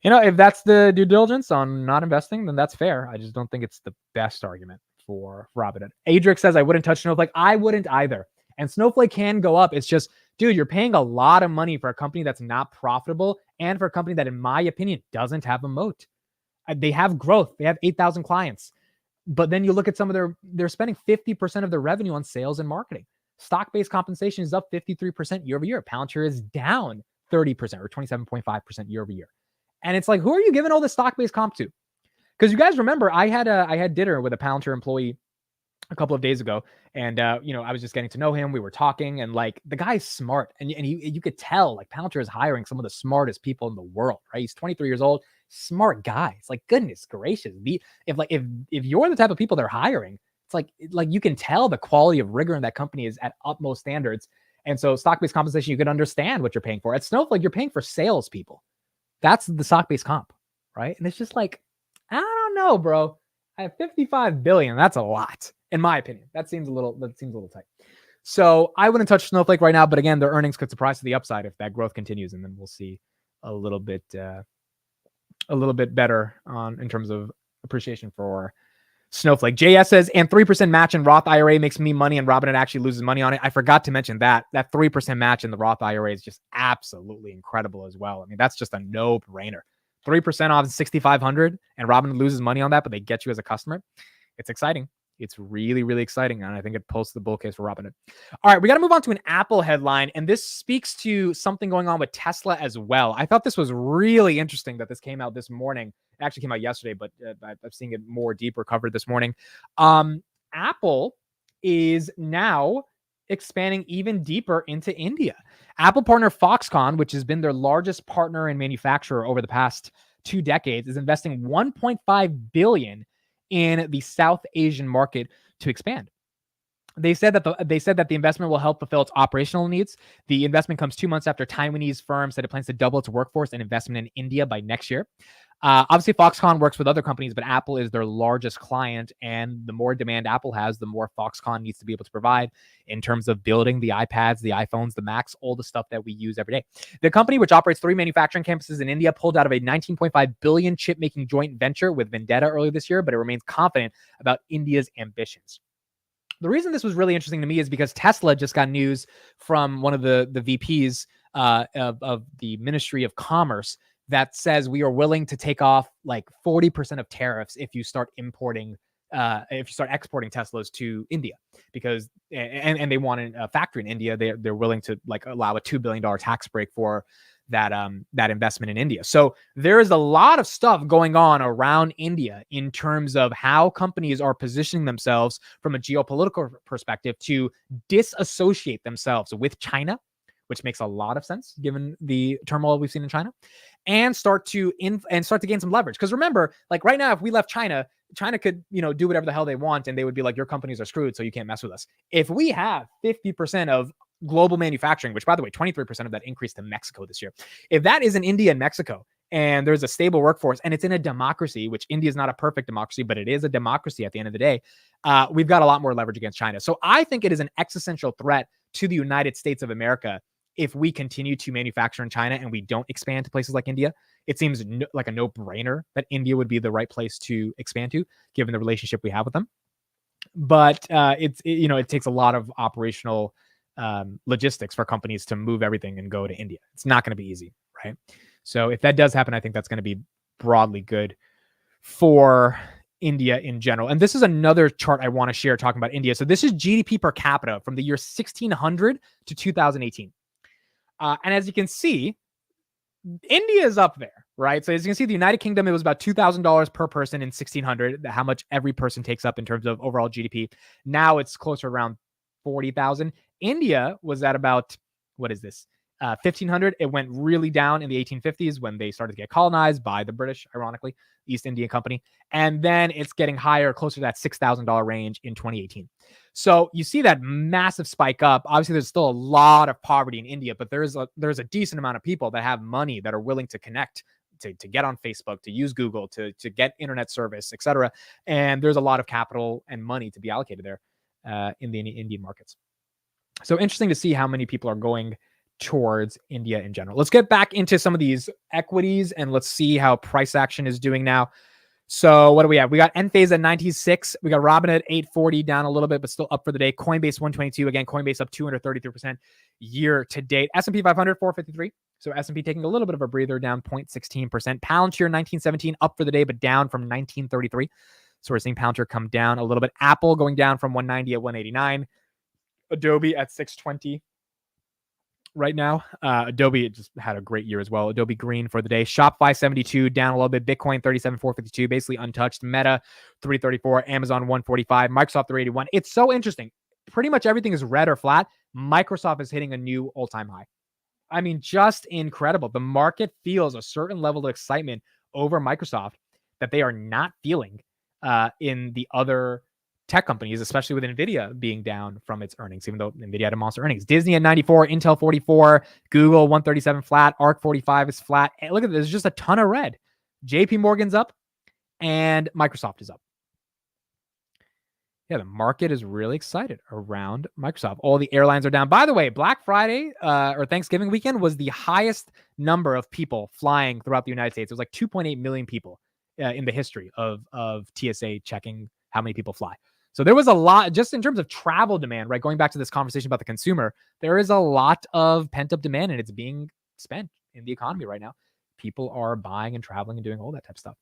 if that's the due diligence on not investing, then that's fair. I just don't think it's the best argument for Robinhood. Adric says, I wouldn't touch Snowflake. I wouldn't either. And Snowflake can go up. It's just, dude, you're paying a lot of money for a company that's not profitable and for a company that, in my opinion, doesn't have a moat. They have growth. They have 8,000 clients. But then you look at some of they're spending 50% of their revenue on sales and marketing. Stock-based compensation is up 53% year over year. Palantir is down 30% or 27.5% year over year. And it's like, who are you giving all this stock-based comp to? Because you guys remember, I had dinner with a Palantir employee a couple of days ago, and I was just getting to know him. We were talking, and like the guy's smart, and you could tell like Palantir is hiring some of the smartest people in the world. Right? He's 23 years old, smart guy. It's like, goodness gracious, if you're the type of people they're hiring, it's like you can tell the quality of rigor in that company is at utmost standards. And so stock-based compensation, you can understand what you're paying for. At Snowflake, you're paying for salespeople. That's the stock-based comp, right? And it's just like, I don't know, bro. I have 55 billion. That's a lot, in my opinion. That seems a little tight. So I wouldn't touch Snowflake right now, but again, their earnings could surprise to the upside if that growth continues, and then we'll see a little bit better in terms of appreciation for Snowflake. JS says, and 3% match in Roth IRA makes me money and Robinhood actually loses money on it. I forgot to mention that 3% match in the Roth IRA is just absolutely incredible as well. I mean, that's just a no-brainer. 3% off 6,500 and Robinhood loses money on that, but they get you as a customer. It's exciting. It's really, really exciting. And I think it pulls the bull case for Robinhood. All right, we got to move on to an Apple headline. And this speaks to something going on with Tesla as well. I thought this was really interesting that this came out this morning. It actually came out yesterday, but I'm seeing it more deeper covered this morning. Apple is now expanding even deeper into India. Apple partner Foxconn, which has been their largest partner and manufacturer over the past 2 decades, is investing $1.5 billion in the South Asian market to expand. They said that the investment will help fulfill its operational needs. The investment comes 2 months after Taiwanese firm said it plans to double its workforce and investment in India by next year. Obviously, Foxconn works with other companies, but Apple is their largest client. And the more demand Apple has, the more Foxconn needs to be able to provide in terms of building the iPads, the iPhones, the Macs, all the stuff that we use every day. The company, which operates 3 manufacturing campuses in India, pulled out of a $19.5 billion chip-making joint venture with Vendetta earlier this year, but it remains confident about India's ambitions. The reason this was really interesting to me is because Tesla just got news from one of the VPs of the Ministry of Commerce that says we are willing to take off like 40% of tariffs if you start exporting Teslas to India, because and they want a factory in India. They're willing to like allow a $2 billion tax break for that investment in India. So there is a lot of stuff going on around India in terms of how companies are positioning themselves from a geopolitical perspective to disassociate themselves with China, which makes a lot of sense given the turmoil we've seen in China, and start to gain some leverage. Because remember, like right now, if we left China could, do whatever the hell they want, and they would be like, your companies are screwed, so you can't mess with us. If we have 50% of global manufacturing, which by the way, 23% of that increased to Mexico this year. If that is in India and Mexico, and there's a stable workforce, and it's in a democracy, which India is not a perfect democracy, but it is a democracy at the end of the day, we've got a lot more leverage against China. So I think it is an existential threat to the United States of America if we continue to manufacture in China and we don't expand to places like India. It seems like a no-brainer that India would be the right place to expand to, given the relationship we have with them. But it takes a lot of operational logistics for companies to move everything and go to India. It's not going to be easy, right? So if that does happen, I think that's going to be broadly good for India in general. And this is another chart I want to share talking about India. So this is GDP per capita from the year 1600 to 2018. And as you can see, India is up there, right? So as you can see, the United Kingdom, it was about $2,000 per person in 1600, how much every person takes up in terms of overall GDP. Now it's closer around 40,000. India was at about, what is this? 1500. It went really down in the 1850s when they started to get colonized by the British, ironically, East India Company. And then it's getting higher, closer to that $6,000 range in 2018. So you see that massive spike up. Obviously, there's still a lot of poverty in India, but there's a decent amount of people that have money that are willing to connect, to get on Facebook, to use Google, to get internet service, etc. And there's a lot of capital and money to be allocated there in the Indian markets. So interesting to see how many people are going towards India in general. Let's get back into some of these equities and let's see how price action is doing now. So what do we have? We got Enphase at 96. We got Robinhood at 840, down a little bit, but still up for the day. Coinbase 122. Again, Coinbase up 233% year to date. S&P 500 453. So S&P taking a little bit of a breather, down 0.16%. Palantir 1917, up for the day, but down from 1933. So we're seeing Palantir come down a little bit. Apple going down from 190 at 189. Adobe at 620. Right now, Adobe just had a great year as well. Adobe green for the day. Shopify 72, down a little bit. Bitcoin 37,452, basically untouched. Meta 334, Amazon 145, Microsoft 381. It's so interesting. Pretty much everything is red or flat. Microsoft is hitting a new all-time high. I mean, just incredible. The market feels a certain level of excitement over Microsoft that they are not feeling in the other tech companies, especially with NVIDIA being down from its earnings, even though NVIDIA had a monster earnings. Disney at 94, Intel 44, Google 137 flat, ARK 45 is flat. And look at this, there's just a ton of red. JP Morgan's up and Microsoft is up. Yeah, the market is really excited around Microsoft. All the airlines are down. By the way, Black Friday or Thanksgiving weekend was the highest number of people flying throughout the United States. It was like 2.8 million people in the history of TSA checking how many people fly. So there was a lot, just in terms of travel demand, right? Going back to this conversation about the consumer, there is a lot of pent-up demand and it's being spent in the economy right now. People are buying and traveling and doing all that type of stuff.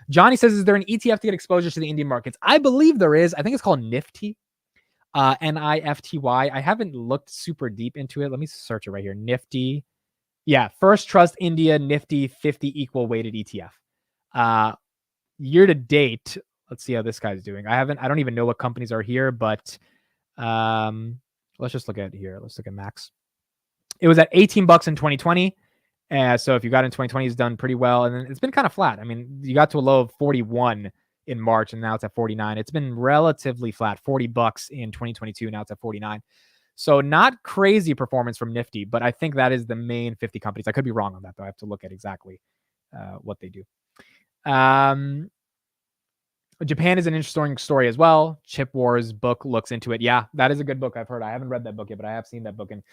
Johnny says, is there an ETF to get exposure to the Indian markets? I believe there is. I think it's called Nifty, Nifty. I haven't looked super deep into it. Let me search it right here. Nifty. Yeah, First Trust India Nifty 50 equal weighted ETF. Year to date, let's see how this guy's doing. I don't even know what companies are here, but let's just look at here. Let's look at Max. It was at $18 in 2020. So if you got in 2020, it's done pretty well. And then it's been kind of flat. I mean, you got to a low of 41 in March and now it's at 49. It's been relatively flat, $40 in 2022. Now it's at 49. So not crazy performance from Nifty, but I think that is the main 50 companies. I could be wrong on that though. I have to look at exactly what they do. Japan is an interesting story as well. Chip Wars book looks into it. Yeah, that is a good book. I've heard. I haven't read that book yet, but I have seen that book. And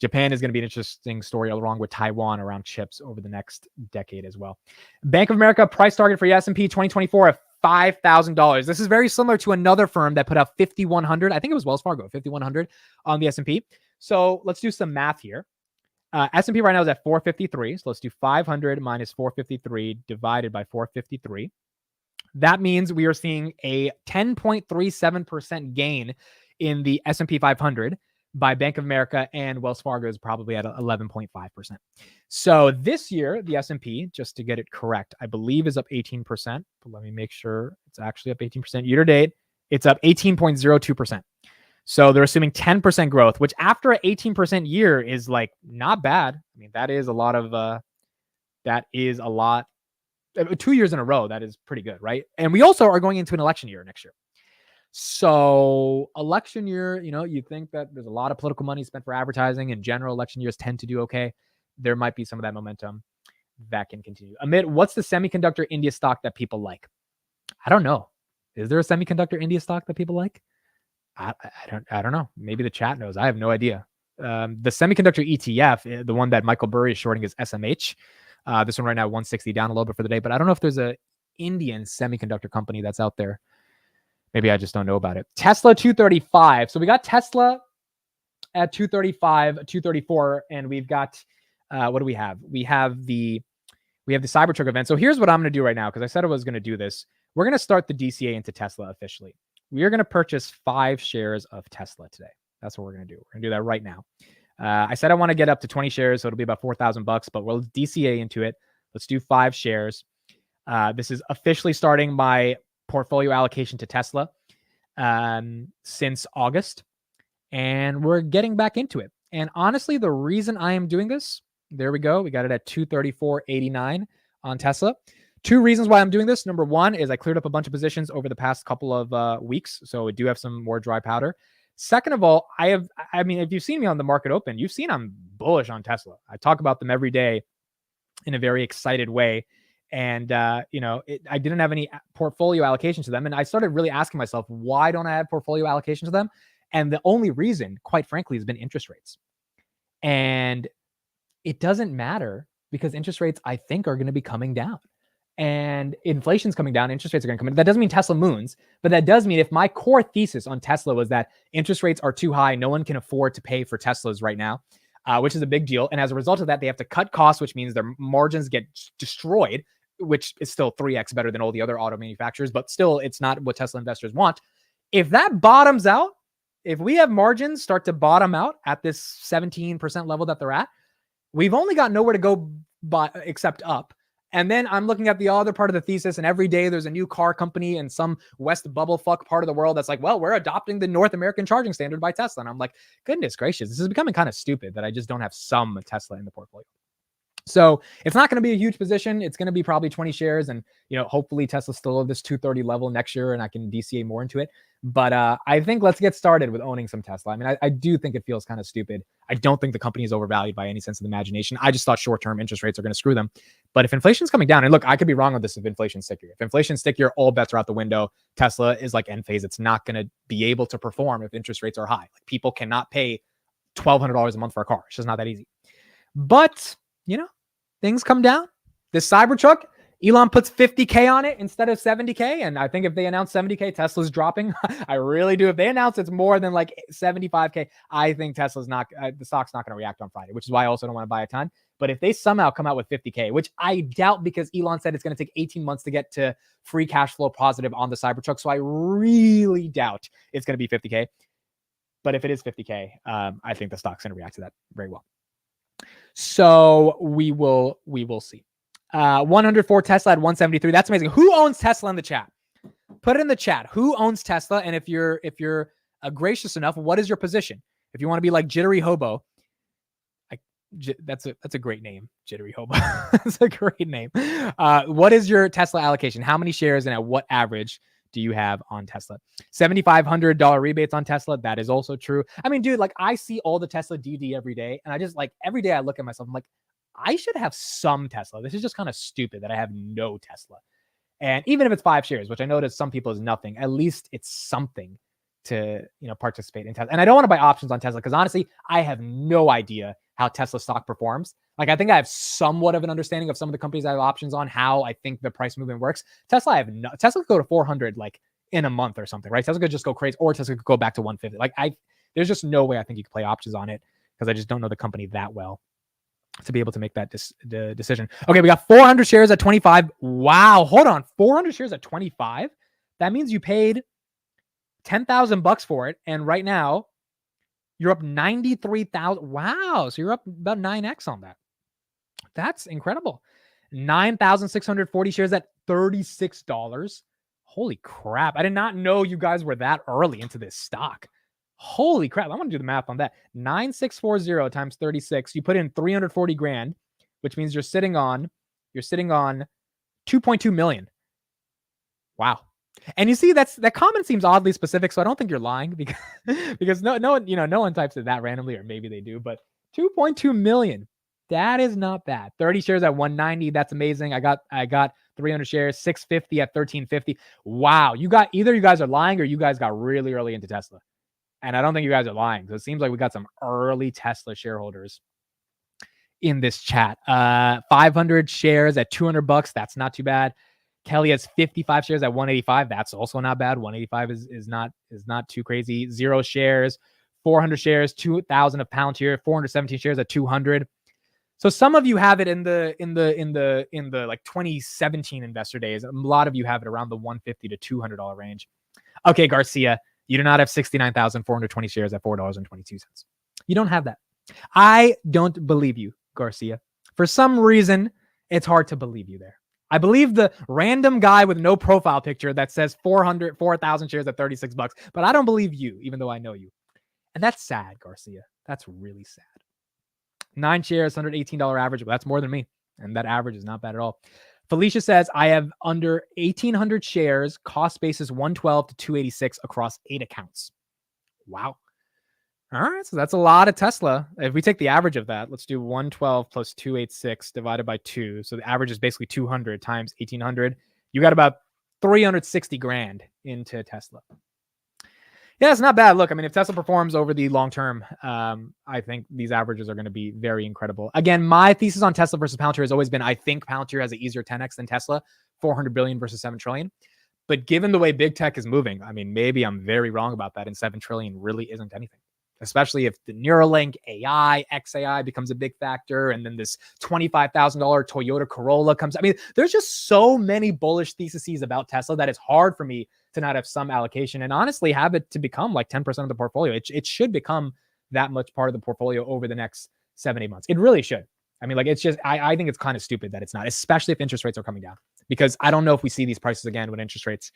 Japan is going to be an interesting story along with Taiwan around chips over the next decade as well. Bank of America price target for the S&P 2024 of $5,000. This is very similar to another firm that put out 5,100. I think it was Wells Fargo, 5,100 on the S&P. So let's do some math here. S&P right now is at 453. So let's do 500 minus 453 divided by 453. That means we are seeing a 10.37% gain in the S&P 500 by Bank of America, and Wells Fargo is probably at 11.5%. So this year, the S&P, just to get it correct, I believe is up 18%. But let me make sure it's actually up 18%. Year to date, it's up 18.02%. So they're assuming 10% growth, which after an 18% year is like not bad. I mean, that is a lot. 2 years in a row, that is pretty good, right? And we also are going into an election year next year. So election year, you think that there's a lot of political money spent for advertising. In general, election years tend to do okay. There might be some of that momentum that can continue. Amit, what's the semiconductor India stock that people like? I don't know. Is there a semiconductor India stock that people like? I don't know. Maybe the chat knows. I have no idea. The semiconductor ETF, the one that Michael Burry is shorting, is SMH. This one right now, 160, down a little bit for the day. But I don't know if there's a Indian semiconductor company that's out there. Maybe I just don't know about it. Tesla 235. So we got Tesla at 235, 234, and we've got what do we have? We have the Cybertruck event. So here's what I'm going to do right now, because I said I was going to do this. We're going to start the DCA into Tesla officially. We are going to purchase 5 shares of Tesla today. That's what we're going to do. We're going to do that right now. I said I want to get up to 20 shares, so it'll be about $4,000, but we'll DCA into it. Let's do 5 shares. This is officially starting my portfolio allocation to Tesla since August, and we're getting back into it. And honestly, the reason I am doing this, there we go. We got it at 234.89 on Tesla. Two reasons why I'm doing this. Number one is I cleared up a bunch of positions over the past couple of weeks. So I do have some more dry powder. Second of all, I mean, if you've seen me on the market open, you've seen I'm bullish on Tesla. I talk about them every day in a very excited way. And, I didn't have any portfolio allocation to them. And I started really asking myself, why don't I have portfolio allocation to them? And the only reason, quite frankly, has been interest rates. And it doesn't matter because interest rates, I think, are going to be coming down. And inflation's coming down, interest rates are going to come in. That doesn't mean Tesla moons, but that does mean if my core thesis on Tesla was that interest rates are too high, no one can afford to pay for Teslas right now, which is a big deal. And as a result of that, they have to cut costs, which means their margins get destroyed, which is still 3x better than all the other auto manufacturers, but still it's not what Tesla investors want. If that bottoms out, if we have margins start to bottom out at this 17% level that they're at, we've only got nowhere to go except up. And then I'm looking at the other part of the thesis, and every day there's a new car company in some West bubble fuck part of the world that's like, well, we're adopting the North American charging standard by Tesla. And I'm like, goodness gracious, this is becoming kind of stupid that I just don't have some Tesla in the portfolio. So it's not going to be a huge position. It's going to be probably 20 shares. And, hopefully Tesla's still at this 230 level next year and I can DCA more into it. But I think let's get started with owning some Tesla. I mean, I do think it feels kind of stupid. I don't think the company is overvalued by any sense of the imagination. I just thought short-term interest rates are going to screw them. But if inflation's coming down, and look, I could be wrong on this if inflation's stickier. If inflation's stickier, all bets are out the window. Tesla is like end phase. It's not going to be able to perform if interest rates are high. Like people cannot pay $1,200 a month for a car. It's just not that easy. But, things come down. This Cybertruck, Elon puts 50K on it instead of 70K. And I think if they announce 70K, Tesla's dropping. I really do. If they announce it's more than like 75K, I think Tesla's not, the stock's not going to react on Friday, which is why I also don't want to buy a ton. But if they somehow come out with 50K, which I doubt because Elon said it's going to take 18 months to get to free cash flow positive on the Cybertruck. So I really doubt it's going to be 50K. But if it is 50K, I think the stock's going to react to that very well. So we will see. 104 Tesla at 173. That's amazing. Who owns Tesla in the chat? Put it in the chat. Who owns Tesla? And if you're gracious enough, what is your position? If you want to be like Jittery Hobo, that's a great name, Jittery Hobo. That's a great name. What is your Tesla allocation? How many shares and at what average do you have on Tesla? $7,500 rebates on Tesla. That is also true. I mean, dude, like I see all the Tesla DD every day. And I just like every day I look at myself, I'm like, I should have some Tesla. This is just kind of stupid that I have no Tesla. And even if it's 5 shares, which I know to some people is nothing, at least it's something to, participate in Tesla. And I don't want to buy options on Tesla because honestly, I have no idea how Tesla stock performs. Like I think I have somewhat of an understanding of some of the companies I have options on, how I think the price movement works. Tesla could go to 400 like in a month or something, right? Tesla could just go crazy, or Tesla could go back to 150. Like there's just no way I think you could play options on it because I just don't know the company that well to be able to make that decision. Okay, we got 400 shares at 25. Wow, hold on, 400 shares at 25. That means you paid $10,000 for it, and right now you're up 93,000. Wow, so you're up about 9x on that. That's incredible. 9,640 shares at $36. Holy crap! I did not know you guys were that early into this stock. Holy crap. I want to do the math on that. 9,640 times 36. You put in 340 grand, which means you're sitting on 2.2 million. Wow. And you see that comment seems oddly specific, so I don't think you're lying because no one types it that randomly, or maybe they do, but 2.2 million. That is not bad. 30 shares at 190. That's amazing. I got 300 shares, 650 at 1350. Wow. Either you guys are lying or you guys got really early into Tesla. And I don't think you guys are lying. So it seems like we got some early Tesla shareholders in this chat. 500 shares at $200. That's not too bad. Kelly has 55 shares at 185. That's also not bad. 185 is not too crazy. 0 shares, 400 shares, 2,000 of Palantir, 417 shares at 200. So some of you have it in the like 2017 investor days. A lot of you have it around the $150 to $200 range. Okay, Garcia. You do not have 69,420 shares at $4.22. You don't have that. I don't believe you, Garcia. For some reason, it's hard to believe you there. I believe the random guy with no profile picture that says 4,000 shares at $36, but I don't believe you, even though I know you. And that's sad, Garcia. That's really sad. 9 shares, $118 average. Well, that's more than me. And that average is not bad at all. Felicia says, I have under 1,800 shares, cost basis 112 to 286 across 8 accounts. Wow. All right, so that's a lot of Tesla. If we take the average of that, let's do 112 plus 286 divided by 2. So the average is basically 200 times 1,800. You got about 360 grand into Tesla. Yeah, it's not bad. Look, I mean, if Tesla performs over the long term, I think these averages are going to be very incredible. Again, my thesis on Tesla versus Palantir has always been, I think Palantir has an easier 10x than Tesla, 400 billion versus 7 trillion. But given the way big tech is moving, I mean, maybe I'm very wrong about that, and 7 trillion really isn't anything. Especially if the Neuralink, AI, XAI becomes a big factor, and then this $25,000 Toyota Corolla comes. I mean, there's just so many bullish theses about Tesla that it's hard for me to not have some allocation and honestly have it to become like 10% of the portfolio. It should become that much part of the portfolio over the next 7-8 months. It really should. I mean, like, it's just, I think it's kind of stupid that it's not, especially if interest rates are coming down, because I don't know if we see these prices again when interest rates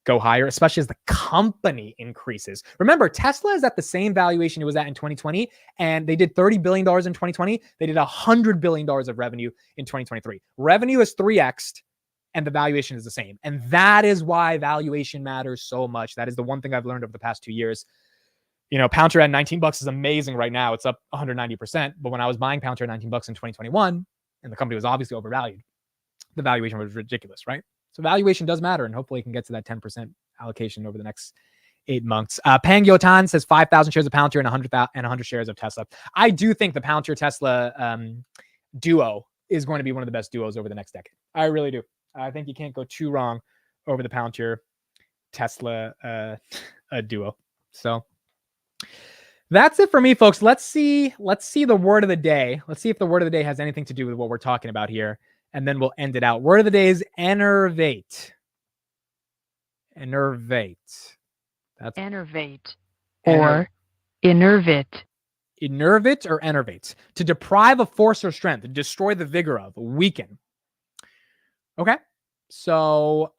go higher, especially as the company increases. Remember, Tesla is at the same valuation it was at in 2020, and they did $30 billion in 2020. They did $100 billion of revenue in 2023. Revenue is 3x'd, and the valuation is the same. And that is why valuation matters so much. That is the one thing I've learned over the past 2 years. You know, Palantir at $19 is amazing right now. It's up 190%. But when I was buying Palantir at $19 in 2021, and the company was obviously overvalued, the valuation was ridiculous, right? So valuation does matter, and hopefully it can get to that 10% allocation over the next 8 months. Pang Yotan says 5,000 shares of Palantir and 100 shares of Tesla. I do think the Palantir-Tesla duo is going to be one of the best duos over the next decade. I really do. I think you can't go too wrong over the Palantir-Tesla duo. So that's it for me, folks. Let's see the word of the day. Let's see if the word of the day has anything to do with what we're talking about here. And then we'll end it out. Word of the day is enervate. Enervate. That's enervate or innervate. Innervate or enervate. To deprive of force or strength, to destroy the vigor of, weaken. Okay. So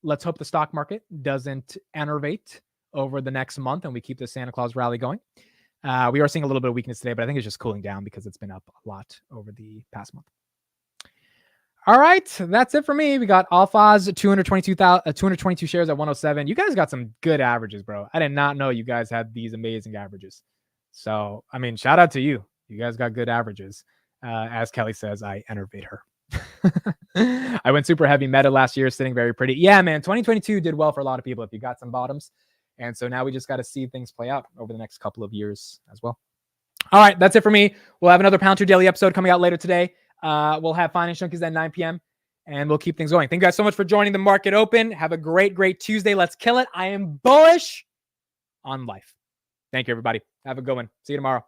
let's hope the stock market doesn't enervate over the next month and we keep the Santa Claus rally going. We are seeing a little bit of weakness today, but I think it's just cooling down because it's been up a lot over the past month. All right, that's it for me. We got Alphaz 222 shares at 107. You guys got some good averages, bro. I did not know you guys had these amazing averages. So, I mean, shout out to you. You guys got good averages. As Kelly says, I enervate her. I went super heavy meta last year, sitting very pretty. Yeah, man, 2022 did well for a lot of people if you got some bottoms. And so now we just got to see things play out over the next couple of years as well. All right, that's it for me. We'll have another Palantir Daily episode coming out later today. We'll have Finance Junkies at 9 p.m. and we'll keep things going. Thank you guys so much for joining the market open. Have a great Tuesday. Let's kill it. I am bullish on life. Thank you, everybody. Have a good one. See you tomorrow.